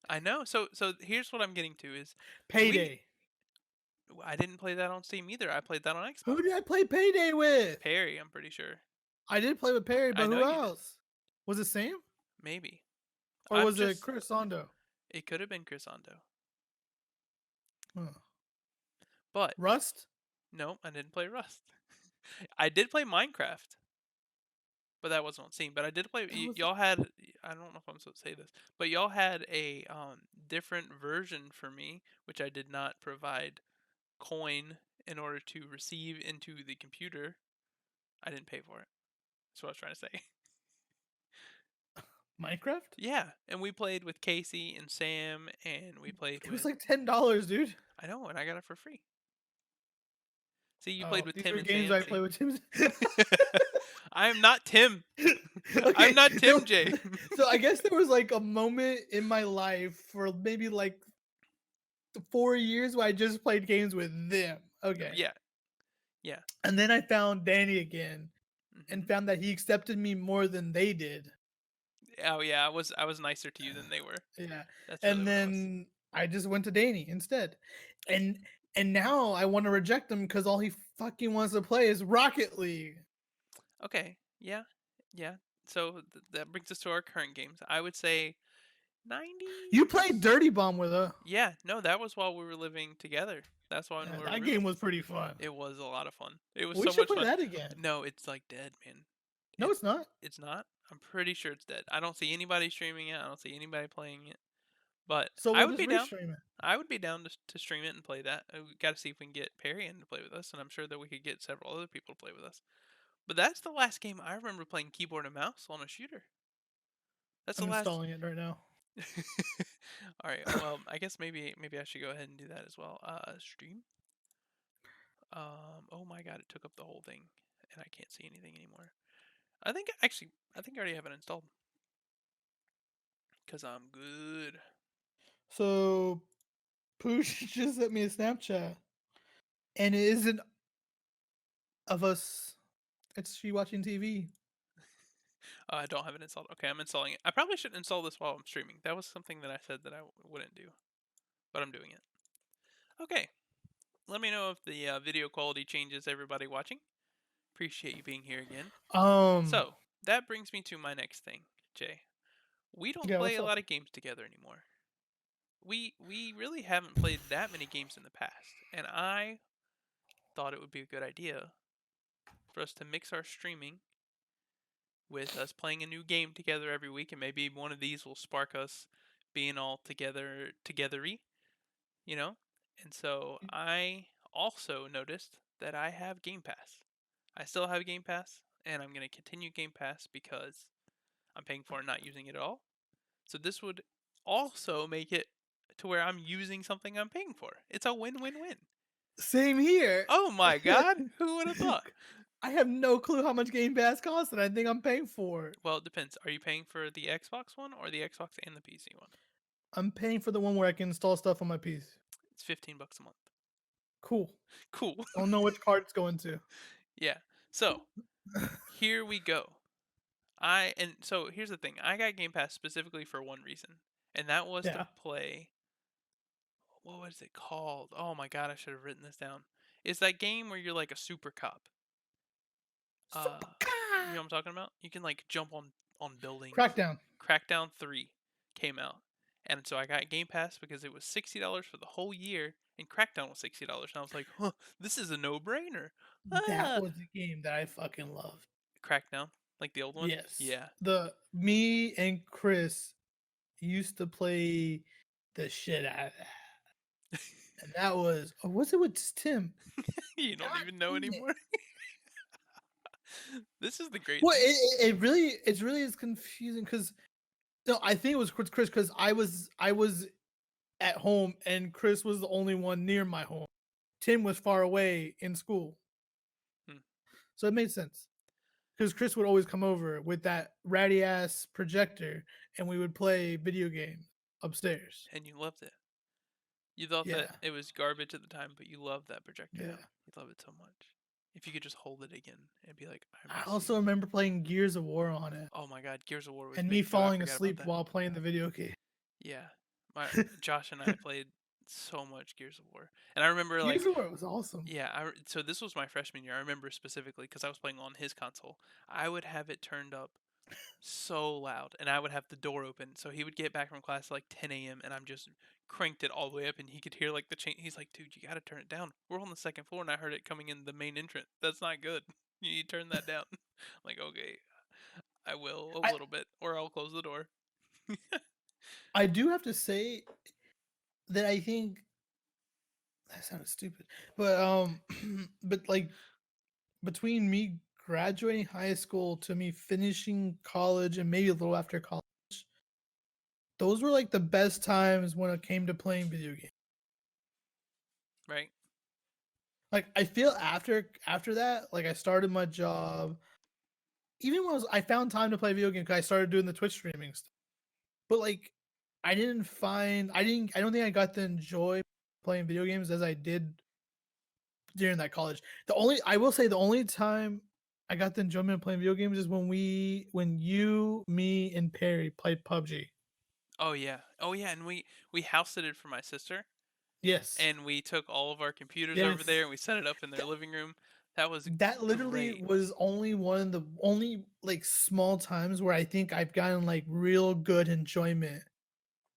I know. So here's what I'm getting to is Payday. I didn't play that on Steam either. I played that on Xbox. Who did I play Payday with? Perry, I'm pretty sure. I did play with Perry, I but know who you did. else? Was it Sam? Maybe. Or I'm was it just- Chris Ondo? It could have been Chris Ondo. Huh. But Rust? no, I didn't play Rust. I did play Minecraft. But that wasn't on Steam. But I did play. Y'all had. I don't know if I'm supposed to say this, but y'all had a different version for me, which I did not provide coin in order to receive into the computer. I didn't pay for it. That's what I was trying to say. Minecraft? Yeah, and we played with Casey and Sam, and we played It with. was like $10, dude. I know, and I got it for free. See, you played with These Tim are and games Sam. I play with Tim. I am not Tim. Okay, I'm not Tim so- J. So I guess there was like a moment in my life for maybe like 4 years where I just played games with them. Okay. Yeah. Yeah. And then I found Danny again and Mhm. found that he accepted me more than they did. Oh yeah, I was nicer to you than they were. Yeah. That's really And what it was. then I just went to Danny instead. And and now I want to reject him because all he fucking wants to play is Rocket League. Okay. Yeah. Yeah. So that brings us to our current games. I would say 90. You played Dirty Bomb with her. Yeah. No, that was while we were living together. That's why when we were That game roommates. was pretty fun. It was a lot of fun. It was We so should much play fun. that again. No, it's like dead, man. No, it's not. It's not. I'm pretty sure it's dead. I don't see anybody streaming it. I don't see anybody playing it. But So I we'll would just be down. restream it. I would be down to stream it and play that. We got to see if we can get Perry in to play with us, and I'm sure that we could get several other people to play with us. But that's the last game I remember playing keyboard and mouse on a shooter. That's I'm the last. installing it right now. All right. Well, I guess maybe I should go ahead and do that as well. Stream. Oh my God! It took up the whole thing, and I can't see anything anymore. I think I already have it installed. Cause I'm good. So Pooch just sent me a Snapchat, and it isn't of us. It's she watching TV. I don't have it installed. Okay, I'm installing it. I probably shouldn't install this while I'm streaming. That was something that I said that I wouldn't do, but I'm doing it. Okay. Let me know if the video quality changes. Everybody watching, appreciate you being here again. So that brings me to my next thing, Jay. We don't Yeah, play what's a up? lot of games together anymore. We really haven't played that many games in the past, and I thought it would be a good idea for us to mix our streaming with us playing a new game together every week, and maybe one of these will spark us being all togethery, you know? And so I also noticed that I have Game Pass. I still have Game Pass, and I'm going to continue Game Pass because I'm paying for it, not using it at all. So this would also make it to where I'm using something I'm paying for. It's a win-win-win. Same here. Oh my God! Who would have thought? I have no clue how much Game Pass costs, and I think I'm paying for it. Well, it depends. Are you paying for the Xbox one or the Xbox and the PC one? I'm paying for the one where I can install stuff on my PC. It's $15 a month. Cool. Cool. I don't know which card it's going to. Yeah. So here we go. So here's the thing. I got Game Pass specifically for one reason, and that was Yeah. to play. What was it called? Oh my God! I should have written this down. It's that game where you're like a super cop. You know what I'm talking about? You can like jump on buildings. Crackdown. Crackdown 3 came out. And so I got Game Pass because it was $60 for the whole year, and Crackdown was $60. And I was like, huh, this is a no-brainer. That was the game that I fucking loved. Crackdown, like the old one? Yes. Yeah. Me and Chris used to play the shit out of that. And that was, or was it with Tim? You don't God even know damn it. anymore. This is the great Well, thing. it really is confusing because no, I think it was Chris because I was at home and Chris was the only one near my home. Tim was far away in school, so it made sense because Chris would always come over with that ratty ass projector and we would play video games upstairs. And you loved it. You thought Yeah. that it was garbage at the time, but you loved that projector. Yeah. You love it so much. If you could just hold it again and be like, I miss also you. remember playing Gears of War on it Oh my God, Gears of War was and big me too. I falling forgot about asleep that. while playing the video game. Yeah, Josh and I played so much Gears of War, and I remember like, Gears of War was awesome. yeah, so this was my freshman year. I remember specifically because I was playing on his console. I would have it turned up so loud, and I would have the door open, so he would get back from class at like 10 a.m. and I'm just cranked it all the way up, and he could hear like the chain. He's like, "Dude, you gotta turn it down. We're on the second floor, and I heard it coming in the main entrance. That's not good. You need to turn that down." I'm like, okay, I will a little bit, or I'll close the door. I do have to say that I think that sounded stupid, but but like between me graduating high school to me finishing college and maybe a little after college, those were like the best times when it came to playing video games. Right? Like I feel after that, like I started my job. Even when I found time to play video games, 'cause I started doing the Twitch streaming stuff. But like, I didn't find I didn't I don't think I got to enjoy playing video games as I did during that college. I will say the only time I got the enjoyment of playing video games is when you, me, and Perry played PUBG. Oh yeah, and we house sitted for my sister, Yes. and we took all of our computers over there Yes. and we set it up in their living room. That was That literally great. was only one of the only like small times where I think I've gotten like real good enjoyment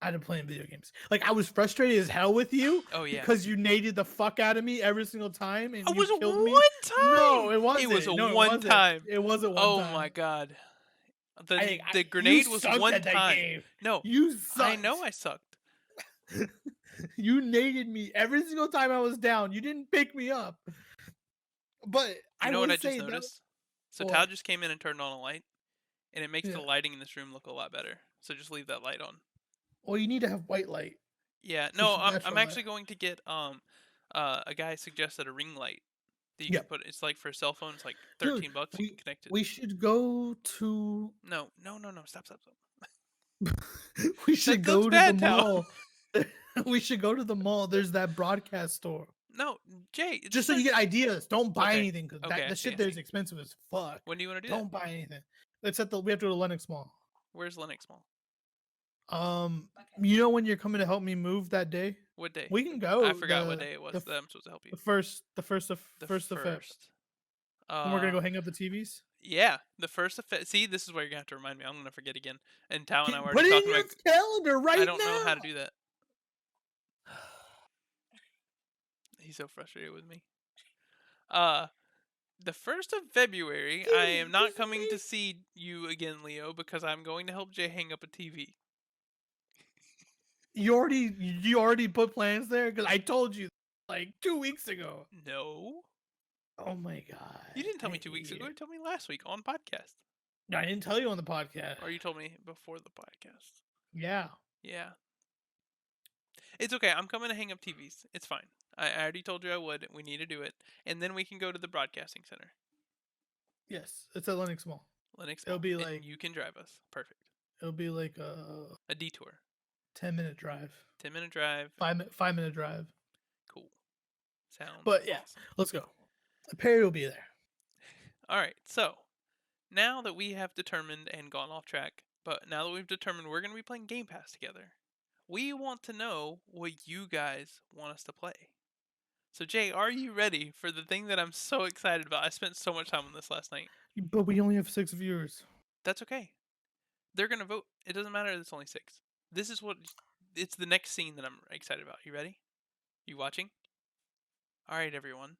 out of playing video games. Like I was frustrated as hell with you Oh yeah, because you naded the fuck out of me every single time and it you was killed one me. No, time. it wasn't. It was a No, it one wasn't. time. It wasn't one Oh time. my god. I, The you grenade was sucked one at that time. game. No, You sucked. I know I sucked. You naded me every single time I was down. You didn't pick me up. But You know what I would just say that. noticed? So What? Tal just came in and turned on a light, and it makes the Yeah. lighting in this room look a lot better. So just leave that light on. Well, you need to have white light. Yeah, Just no, a I'm natural actually light. going to get a guy suggested a ring light that you Yeah. can put. It's like for a cell phone. It's like Dude, $13. You can connect it. We should go to. No. Stop. We should That go looks to bad, the Tal. mall. We should go to the mall. There's that broadcast store. No, Jay. Just so you get ideas. Don't buy Okay. anything because Okay, I the see, shit I there is see. expensive as fuck. When do you want to do Don't that? buy anything. We have to go to Lenox Mall. Where's Lennox Mall? You know when you're coming to help me move that day? What day? We can go. I forgot what day it was that I'm supposed to help you. The first of The first of Feb. first. And we're gonna go hang up the TVs. Yeah, the first of See, this is where you're gonna have to remind me. I'm gonna forget again. And Tal and I were Put already it in talking your about. calendar right now. I don't know how to do that. He's so frustrated with me. The 1st of February, I am not Just coming to make- see you again, Leo, because I'm going to help Jay hang up a TV. You already put plans there because I told you like 2 weeks ago. No, Oh my god! you didn't tell I me 2 weeks hate ago. you. You told me last week on podcast, No, I didn't tell you on the podcast. or you told me before the podcast. Yeah. Yeah. It's okay. I'm coming to hang up TVs. It's fine. I already told you I would. We need to do it, and then we can go to the broadcasting center. Yes, it's at Lenox Mall. Lennox. It'll Mall, be and like- you can drive us. Perfect. It'll be like a A detour. 10-minute drive, 10-minute drive. 5-minute drive. Cool. Sounds. But yeah. awesome. Let's go. Perry will be there. All right. So now that we have determined and gone off track, but now that we've determined we're going to be playing Game Pass together, we want to know what you guys want us to play. So Jay, are you ready for the thing that I'm so excited about? I spent so much time on this last night. But we only have 6 viewers. That's okay. They're going to vote. It doesn't matter if it's only 6. This is what it's the next scene that I'm excited about. You ready? You watching? All right, everyone.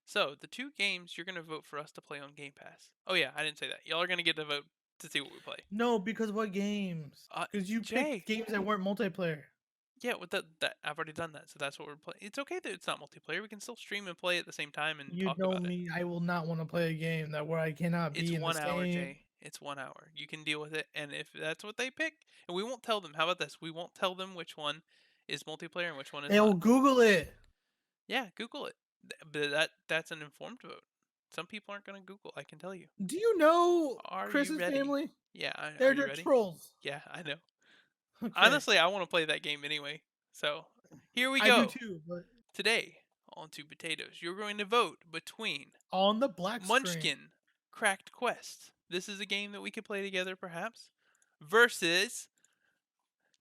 So, the 2 games you're going to vote for us to play on Game Pass. Oh yeah, I didn't say that. Y'all are going to get to vote to see what we play. No, because what games? Because you Jay. picked games that weren't multiplayer. Yeah, with that I've already done that. So that's what we're playing. It's okay that it's not multiplayer. We can still stream and play at the same time and You talk know about it. me. I will not want to play a game that where I cannot It's be in 1 the hour, same. Jay. It's 1 hour. You can deal with it, and if that's what they pick, and we won't tell them. How about this? We won't tell them which one is multiplayer and which one is They'll not. Google it. Yeah, Google it. But that's an informed vote. Some people aren't going to Google, I can tell you. Do you know Are you Chris's ready? family? Yeah, They're are you the ready? trolls. Yeah, I know. Okay. Honestly, I want to play that game anyway. So, here we I go. do too. But Today, on Two Potatoes, you're going to vote between on the black screen. Munchkin Cracked Quest. This is a game that we could play together, perhaps, versus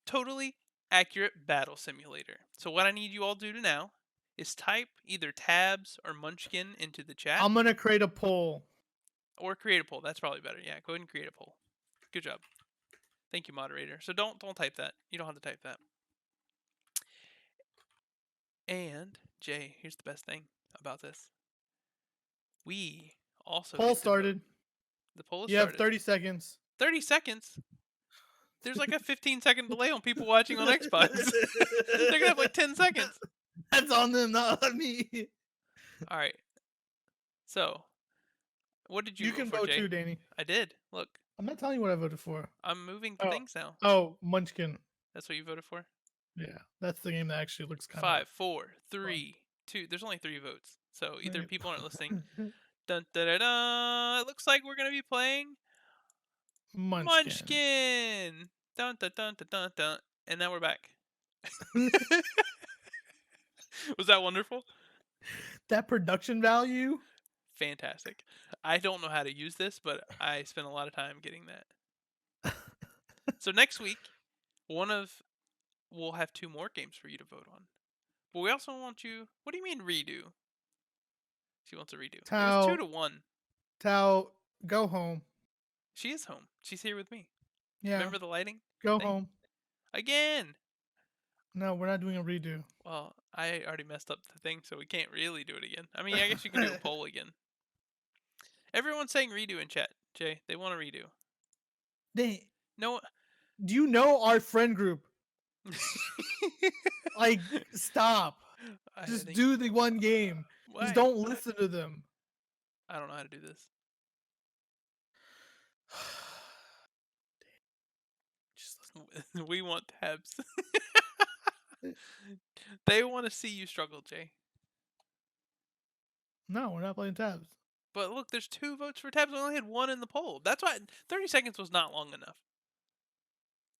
Totally Accurate Battle Simulator. So what I need you all to do now is type either tabs or Munchkin into the chat, I'm gonna create a poll. or create a poll. That's probably better. Yeah, go ahead and create a poll. Good job. Thank you, moderator. So don't type that. You don't have to type that. And Jay, here's the best thing about this. We also Poll get to vote. started. The poll is You started. have 30 seconds. 30 seconds. There's like a 15-second delay on people watching on Xbox. They're gonna have like 10 seconds. That's on them, not on me. All right. So, what did you You vote can for, vote Jay? too, Danny. I did. Look, I'm not telling you what I voted for. I'm moving the Oh. things now. Oh, Munchkin. That's what you voted for. Yeah, that's the game that actually looks kind 5, 4, 3, 2. There's only 3 votes. So either Right. people aren't listening. Dun, da, da, da. It looks like we're gonna be playing Munchkin. Munchkin. Dun, dun, dun, dun, dun, dun. And now we're back. Was that wonderful? That production value. Fantastic. I don't know how to use this, but I spent a lot of time getting that. So next week, we'll have 2 more games for you to vote on. But we also want you. What do you mean redo? She wants a redo. It was 2-1. Tao, go home. She is home. She's here with me. Yeah, Remember the lighting? go thing? home. Again. No, we're not doing a redo. Well, I already messed up the thing, so we can't really do it again. I mean, I guess you can do a poll again. Everyone's saying redo in chat, Jay. They want a redo. No. Do you know our friend group? Like, stop. Just do the one game. Why? Just don't listen to them. I don't know how to do this. Just listen. We want tabs. They want to see you struggle, Jay. No, we're not playing tabs. But look, there's 2 votes for tabs. We only had 1 in the poll. That's why 30 seconds was not long enough.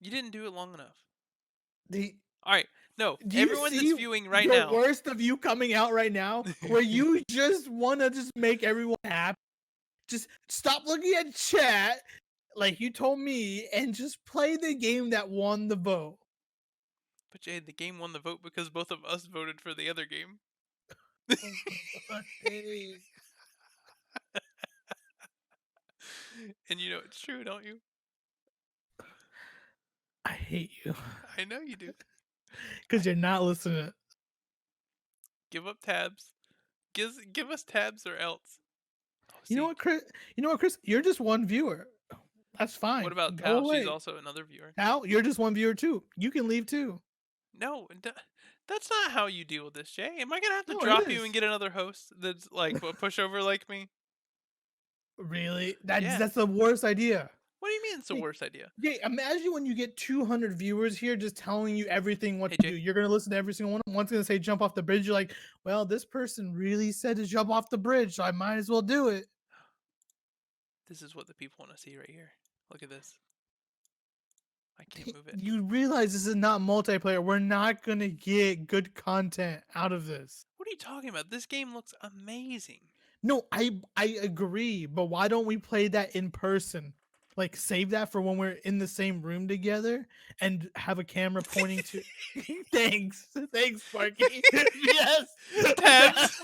You didn't do it long enough. All right. No, Do you everyone that's see viewing right the now. worst of you coming out right now, where you just want to just make everyone happy. Just stop looking at chat, like you told me, and just play the game that won the vote. But Jay, the game won the vote because both of us voted for the other game. And you know it's true, don't you? I hate you. I know you do. Because you're not listening. Give up tabs. Give us tabs or else. Oh, You know see, what, Chris? Chris? You're just one viewer. That's fine. What about Go Tal? away. She's also another viewer. Tal, you're just one viewer too. You can leave too. No, that's not how you deal with this, Jay. Am I gonna have to No, it drop you is. and get another host that's like a pushover like me? Really? That's Yeah. the worst idea. What do you mean it's the Hey, worst idea? Yeah, imagine when you get 200 viewers here just telling you everything what Hey, to Jay. do. You're going to listen to every single one. One's going to say jump off the bridge. You're like, well, this person really said to jump off the bridge, so I might as well do it. This is what the people want to see right here. Look at this. I can't move it. You realize this is not multiplayer. We're not going to get good content out of this. What are you talking about? This game looks amazing. No, I agree, but why don't we play that in person? Like, save that for when we're in the same room together and have a camera pointing to. Thanks, Sparky. Yes, Tabs.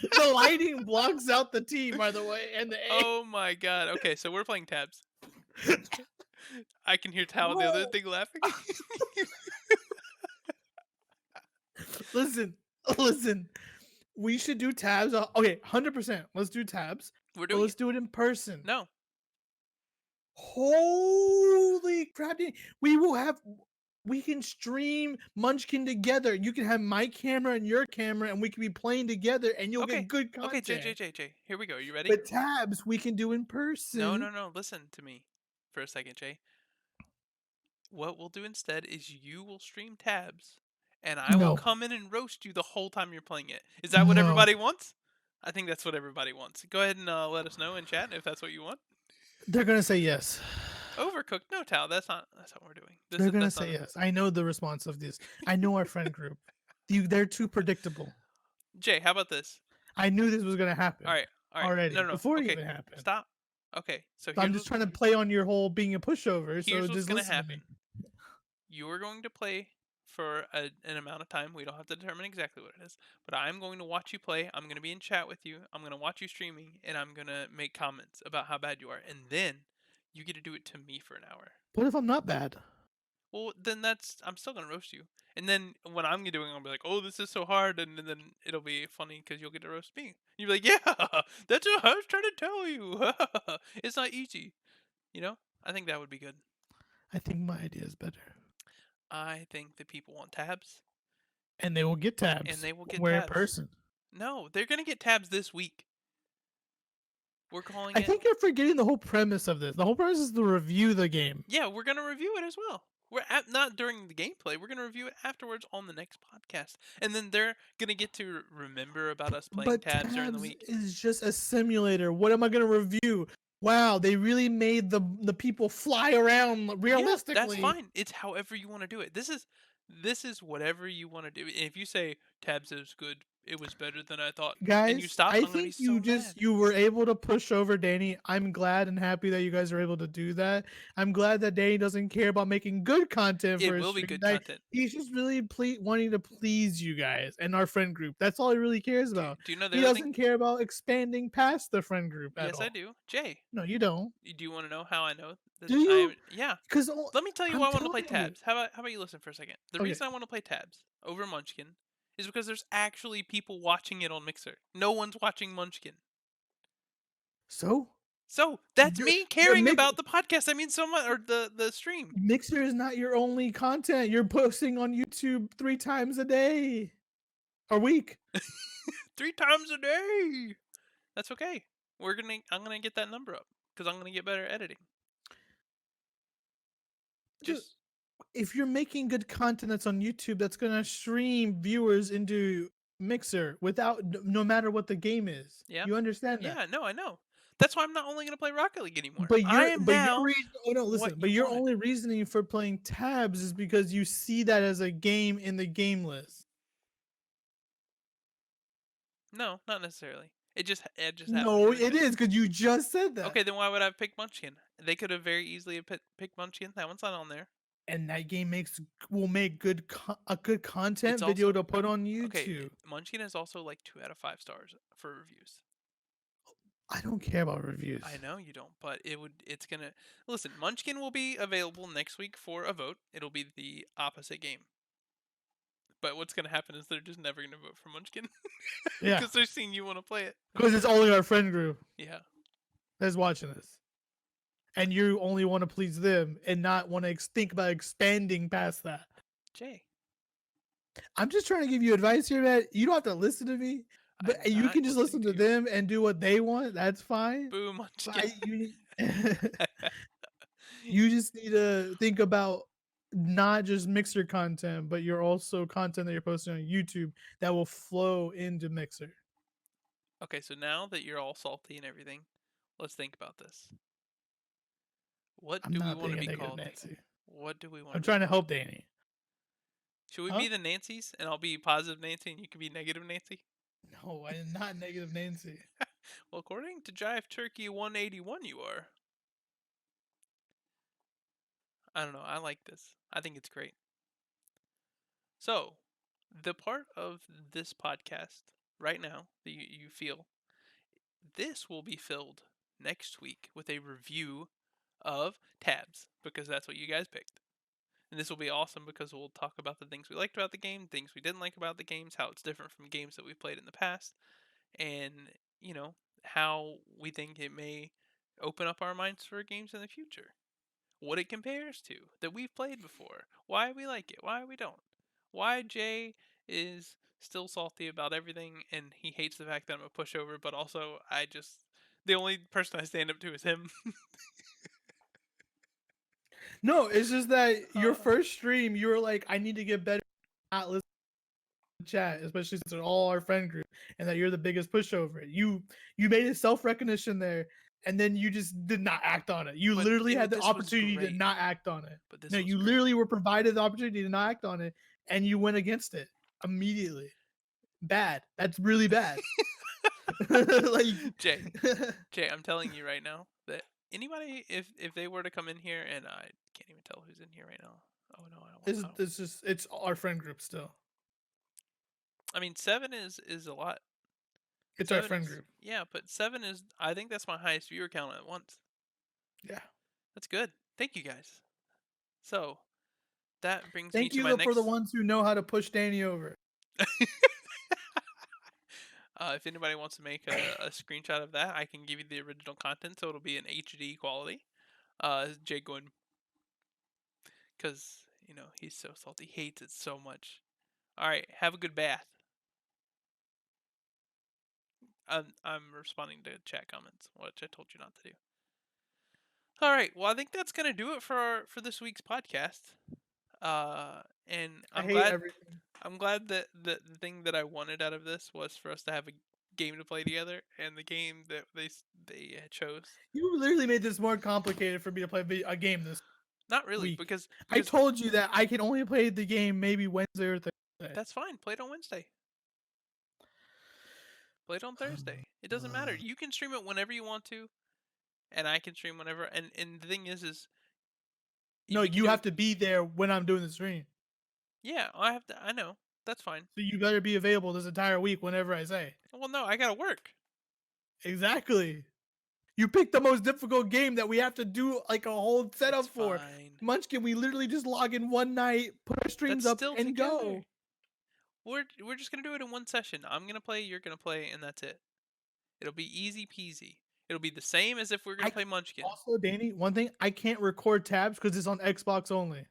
The lighting blocks out the T, by the way, and the A. Oh my god. Okay, so we're playing tabs. I can hear Tal the other No. thing laughing. Listen. We should do tabs. Okay, 100%. Let's do tabs. We're But doing let's do it in person. No. Holy crap! We can stream Munchkin together. You can have my camera and your camera, and we can be playing together, and you'll Okay. get good Okay, content. Jay. Here we go. You ready? But tabs we can do in person. No. Listen to me for a second, Jay. What we'll do instead is you will stream tabs, and I No. will come in and roast you the whole time you're playing it. Is that what No. everybody wants? I think that's what everybody wants. Go ahead and let us know in chat if that's what you want. They're gonna say yes. Overcooked? No, Tal. That's not what we're doing. They're gonna that's not say it. yes. I know the response of this. I know our friend group. They're too predictable. Jay, how about this? I knew this was gonna happen. All right. Already, No. before it okay, even happened. Stop. Okay, so I'm just trying to play on your whole being a pushover. Here's So what's just gonna listen to happen. me. You are going to play for an amount of time. We don't have to determine exactly what it is, but I'm going to watch you play. I'm going to be in chat with you. I'm going to watch you streaming, and I'm going to make comments about how bad you are, and then you get to do it to me for an hour. What if I'm not bad? Well, then I'm still going to roast you. And then when I'm doing it, I'll be like, oh, this is so hard, and then it'll be funny because you'll get to roast me. You'll be like, yeah, that's what I was trying to tell you. It's not easy. You know? I think that would be good. I think my idea is better. I think that people want tabs. And they will get tabs. And they will get Where tabs. in person. No, they're going to get tabs this week. We're calling I it. think you're forgetting the whole premise of this. The whole premise is to review the game. Yeah, we're going to review it as well. Not during the gameplay. We're gonna review it afterwards on the next podcast, and then they're gonna get to remember about us playing But tabs during the Tabs week. is just a simulator. What am I gonna review? Wow, they really made the people fly around Yeah, realistically. that's fine. It's however you want to do it. This is whatever you want to do. And if you say tabs is good, it was better than I thought, and you Guys, stop, I I'm gonna be think so mad. you were able to push over Danny. I'm glad and happy that you guys are able to do that. I'm glad that Danny doesn't care about making good content It for his will be stream. good Like, content. he's just really wanting to please you guys and our friend group. That's all he really cares about. Do you know the He other doesn't thing? care about expanding past the friend group at Yes, all. I do. Jay, No, you don't. do you want to know how I know that Do you? Yeah. Because Let me tell you I'm why I want to play telling you. tabs. How about you listen for a second? The Okay. reason I want to play tabs over Munchkin is because there's actually people watching it on Mixer. No one's watching Munchkin. So So that's You're- me you're caring mix- about the podcast. I mean, so much, or the stream. Mixer is not your only content. You're posting on YouTube 3 times a day, a week. 3 times a day. That's okay. I'm gonna get that number up because I'm gonna get better at editing. Just If you're making good content that's on YouTube, that's gonna stream viewers into Mixer without no matter what the game is. Yeah. You understand that? yeah, no, I know. That's why I'm not only gonna play Rocket League anymore. But I your am but now. your reason, oh no, listen. what But you your wanted. only reasoning for playing tabs is because you see that as a game in the game list. No, not necessarily. It just happened. No, to be it good. is because you just said that. Okay, then why would I have picked Munchkin? They could have very easily have picked Munchkin. That one's not on there. And that game will make good content It's video also- to put on YouTube. Okay, Munchkin is also like 2 out of 5 stars for reviews. I don't care about reviews. I know you don't, but it's gonna listen. Munchkin will be available next week for a vote. It'll be the opposite game. But what's gonna happen is they're just never gonna vote for Munchkin Yeah, because they're seeing you want to play it. because it's only our friend group Yeah. that's watching this, and you only want to please them and not want to think about expanding past that. Jay. I'm just trying to give you advice here, man. You don't have to listen to me, but I'm you not can just listen listening to you. them and do what they want. That's fine. Boo But Munchkin. you just need to think about not just Mixer content, but you're also content that you're posting on YouTube that will flow into Mixer. Okay, so now that you're all salty and everything, let's think about this. What I'm do we not want to being a be negative called? Nancy. What do we want? I'm trying to help Danny. Should we Huh? be the Nancys and I'll be positive Nancy and you can be negative Nancy? No, I am not negative Nancy. Well, according to Jive Turkey 181, you are. I don't know. I like this. I think it's great. So, the part of this podcast right now that you feel, this will be filled next week with a review of tabs because that's what you guys picked. And this will be awesome because we'll talk about the things we liked about the game, things we didn't like about the games, how it's different from games that we've played in the past, and, how we think it may open up our minds for games in the future. What it compares to that we've played before, why we like it, why we don't, why Jay is still salty about everything and he hates the fact that I'm a pushover, but also the only person I stand up to is him. No, it's just that your Uh. first stream, you were like, I need to get better at not listening to chat, especially since it's all our friend group, and that you're the biggest pushover. You made a self-recognition there, and then you just did not act on it. You But, literally had the this was opportunity to great. not act on it. But this No, was you great. literally were provided the opportunity to not act on it, and you went against it immediately. Bad. That's really bad. Like Jay, I'm telling you right now that anybody, if they were to come in here, and I can't even tell who's in here right now. Oh no, I don't. it's our friend group still. I mean, 7 is a lot. It's our 7 friend is- group. Yeah, but 7 is. I think that's my highest viewer count at once. Yeah. That's good. Thank you guys. So that brings Thank me you to my next. for the ones who know how to push Danny over. If anybody wants to make a screenshot of that, I can give you the original content, so it'll be in HD quality. Jay going, because he's so salty, he hates it so much. All right, have a good bath. I'm responding to chat comments, which I told you not to do. All right. Well, I think that's gonna do it for this week's podcast. And I I'm hate glad everything. that the thing that I wanted out of this was for us to have a game to play together, and the game that they chose. You literally made this more complicated for me to play a game this Not really, week. because I told you that I can only play the game maybe Wednesday or Thursday. that's fine. Play it on Wednesday. Play it on Thursday. It doesn't matter. You can stream it whenever you want to, and I can stream whenever. And the thing is No, we can you do have it- to be there when I'm doing the stream. Yeah, I have to. I know. That's fine. So you better be available this entire week whenever I say. Well, no, I gotta work. Exactly. You picked the most difficult game that we have to do like a whole setup It's for. fine. Munchkin, we literally just log in one night, put our streams That's up, still and together. go. We're just gonna do it in one session. I'm gonna play, you're gonna play, and that's it. It'll be easy peasy. It'll be the same as if we're gonna I- play Munchkin. Also, Danny, one thing, I can't record tabs because it's on Xbox only.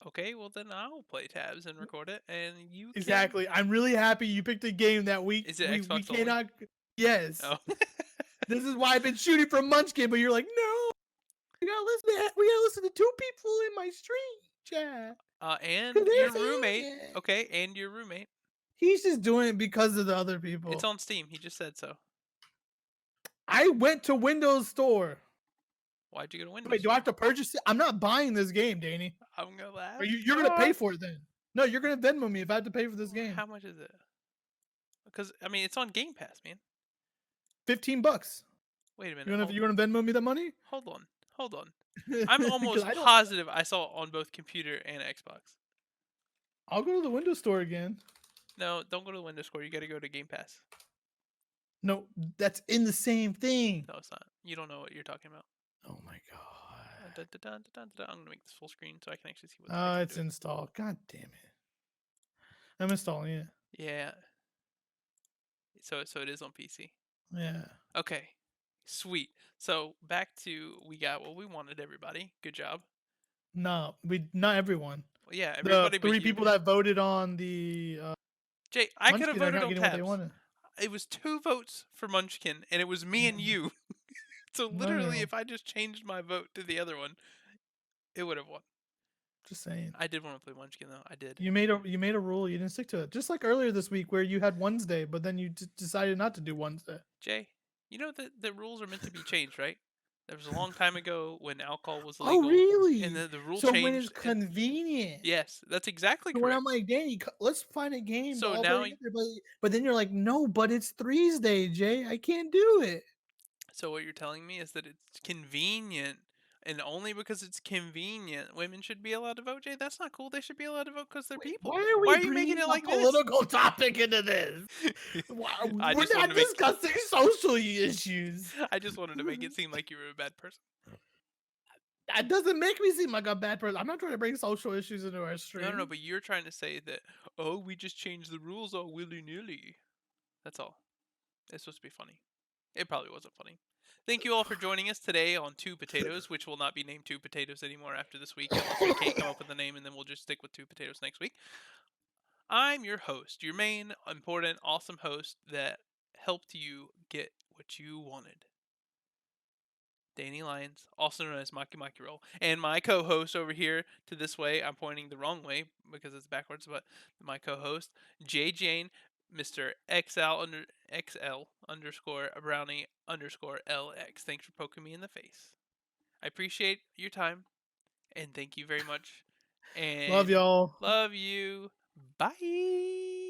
Okay, well then I'll play tabs and record it, and you can... Exactly. I'm really happy you picked a game that we Is it we Xbox only? cannot. Yes. Oh. This is why I've been shooting for Munchkin, but you're like, no. We gotta listen to two people in my stream chat. And 'Cause your there's roommate. Ian. Okay, and your roommate. He's just doing it because of the other people. It's on Steam. He just said so. I went to Windows Store. Why'd you go to Windows? Wait, do I have to purchase it? I'm not buying this game, Danny. I'm gonna laugh. Or you're gonna pay for it then? No, you're gonna Venmo me if I have to pay for this game. How much is it? Because I mean, it's on Game Pass, man. $15. Wait a minute. You're gonna Venmo me the money? Hold on. I'm 'Cause almost I don't- positive I saw it on both computer and Xbox. I'll go to the Windows Store again. No, don't go to the Windows Store. You gotta go to Game Pass. No, that's in the same thing. No, it's not. You don't know what you're talking about. Oh my god. I'm gonna make this full screen so I can actually see what. the heck It's I'm doing. installed. God damn it. I'm installing it. Yeah. So it is on PC. Yeah. Okay. Sweet. So back to we got what we wanted. Everybody, good job. No, not everyone. Well, yeah, The everybody. but three you. people that voted on the Jay, I could have Munchkin are voted not on getting what they tabs. wanted. It was 2 votes for Munchkin, and it was me and you. So literally, No. if I just changed my vote to the other one, it would have won. Just saying. I did want to play Munchkin though. I did. You made a rule. You didn't stick to it. Just like earlier this week, where you had Wednesday, but then you decided not to do Wednesday. Jay, you know that the rules are meant to be changed, right? There was a long time ago when alcohol was legal. Oh, really? And then the rule so changed. when it's and- convenient. yes, that's exactly So when correct. I'm like, Danny, let's find a game. So all now together," but then you're like, no, but it's Thursday, Jay. I can't do it. So what you're telling me is that it's convenient, and only because it's convenient, women should be allowed to vote. Jay, that's not cool. They should be allowed to vote because they're people. Why are we Why are you making bringing it a like this? political topic into this? I We're just wanted not to make- discussing social issues. I just wanted to make it seem like you were a bad person. That doesn't make me seem like a bad person. I'm not trying to bring social issues into our stream. No, but you're trying to say that, oh, we just changed the rules all willy-nilly. That's all. It's supposed to be funny. It probably wasn't funny. Thank you all for joining us today on Two Potatoes, which will not be named Two Potatoes anymore after this week, unless we can't come up with a name, and then we'll just stick with Two Potatoes next week. I'm your host, your main, important, awesome host that helped you get what you wanted. Danny Lyons, also known as Maki Maki Roll, and my co-host over here to this way. I'm pointing the wrong way because it's backwards, but my co-host Jay Jane, Mr. XL underscore Brownie underscore LX. Thanks for poking me in the face. I appreciate your time, and thank you very much. And Love y'all. Love you. Bye.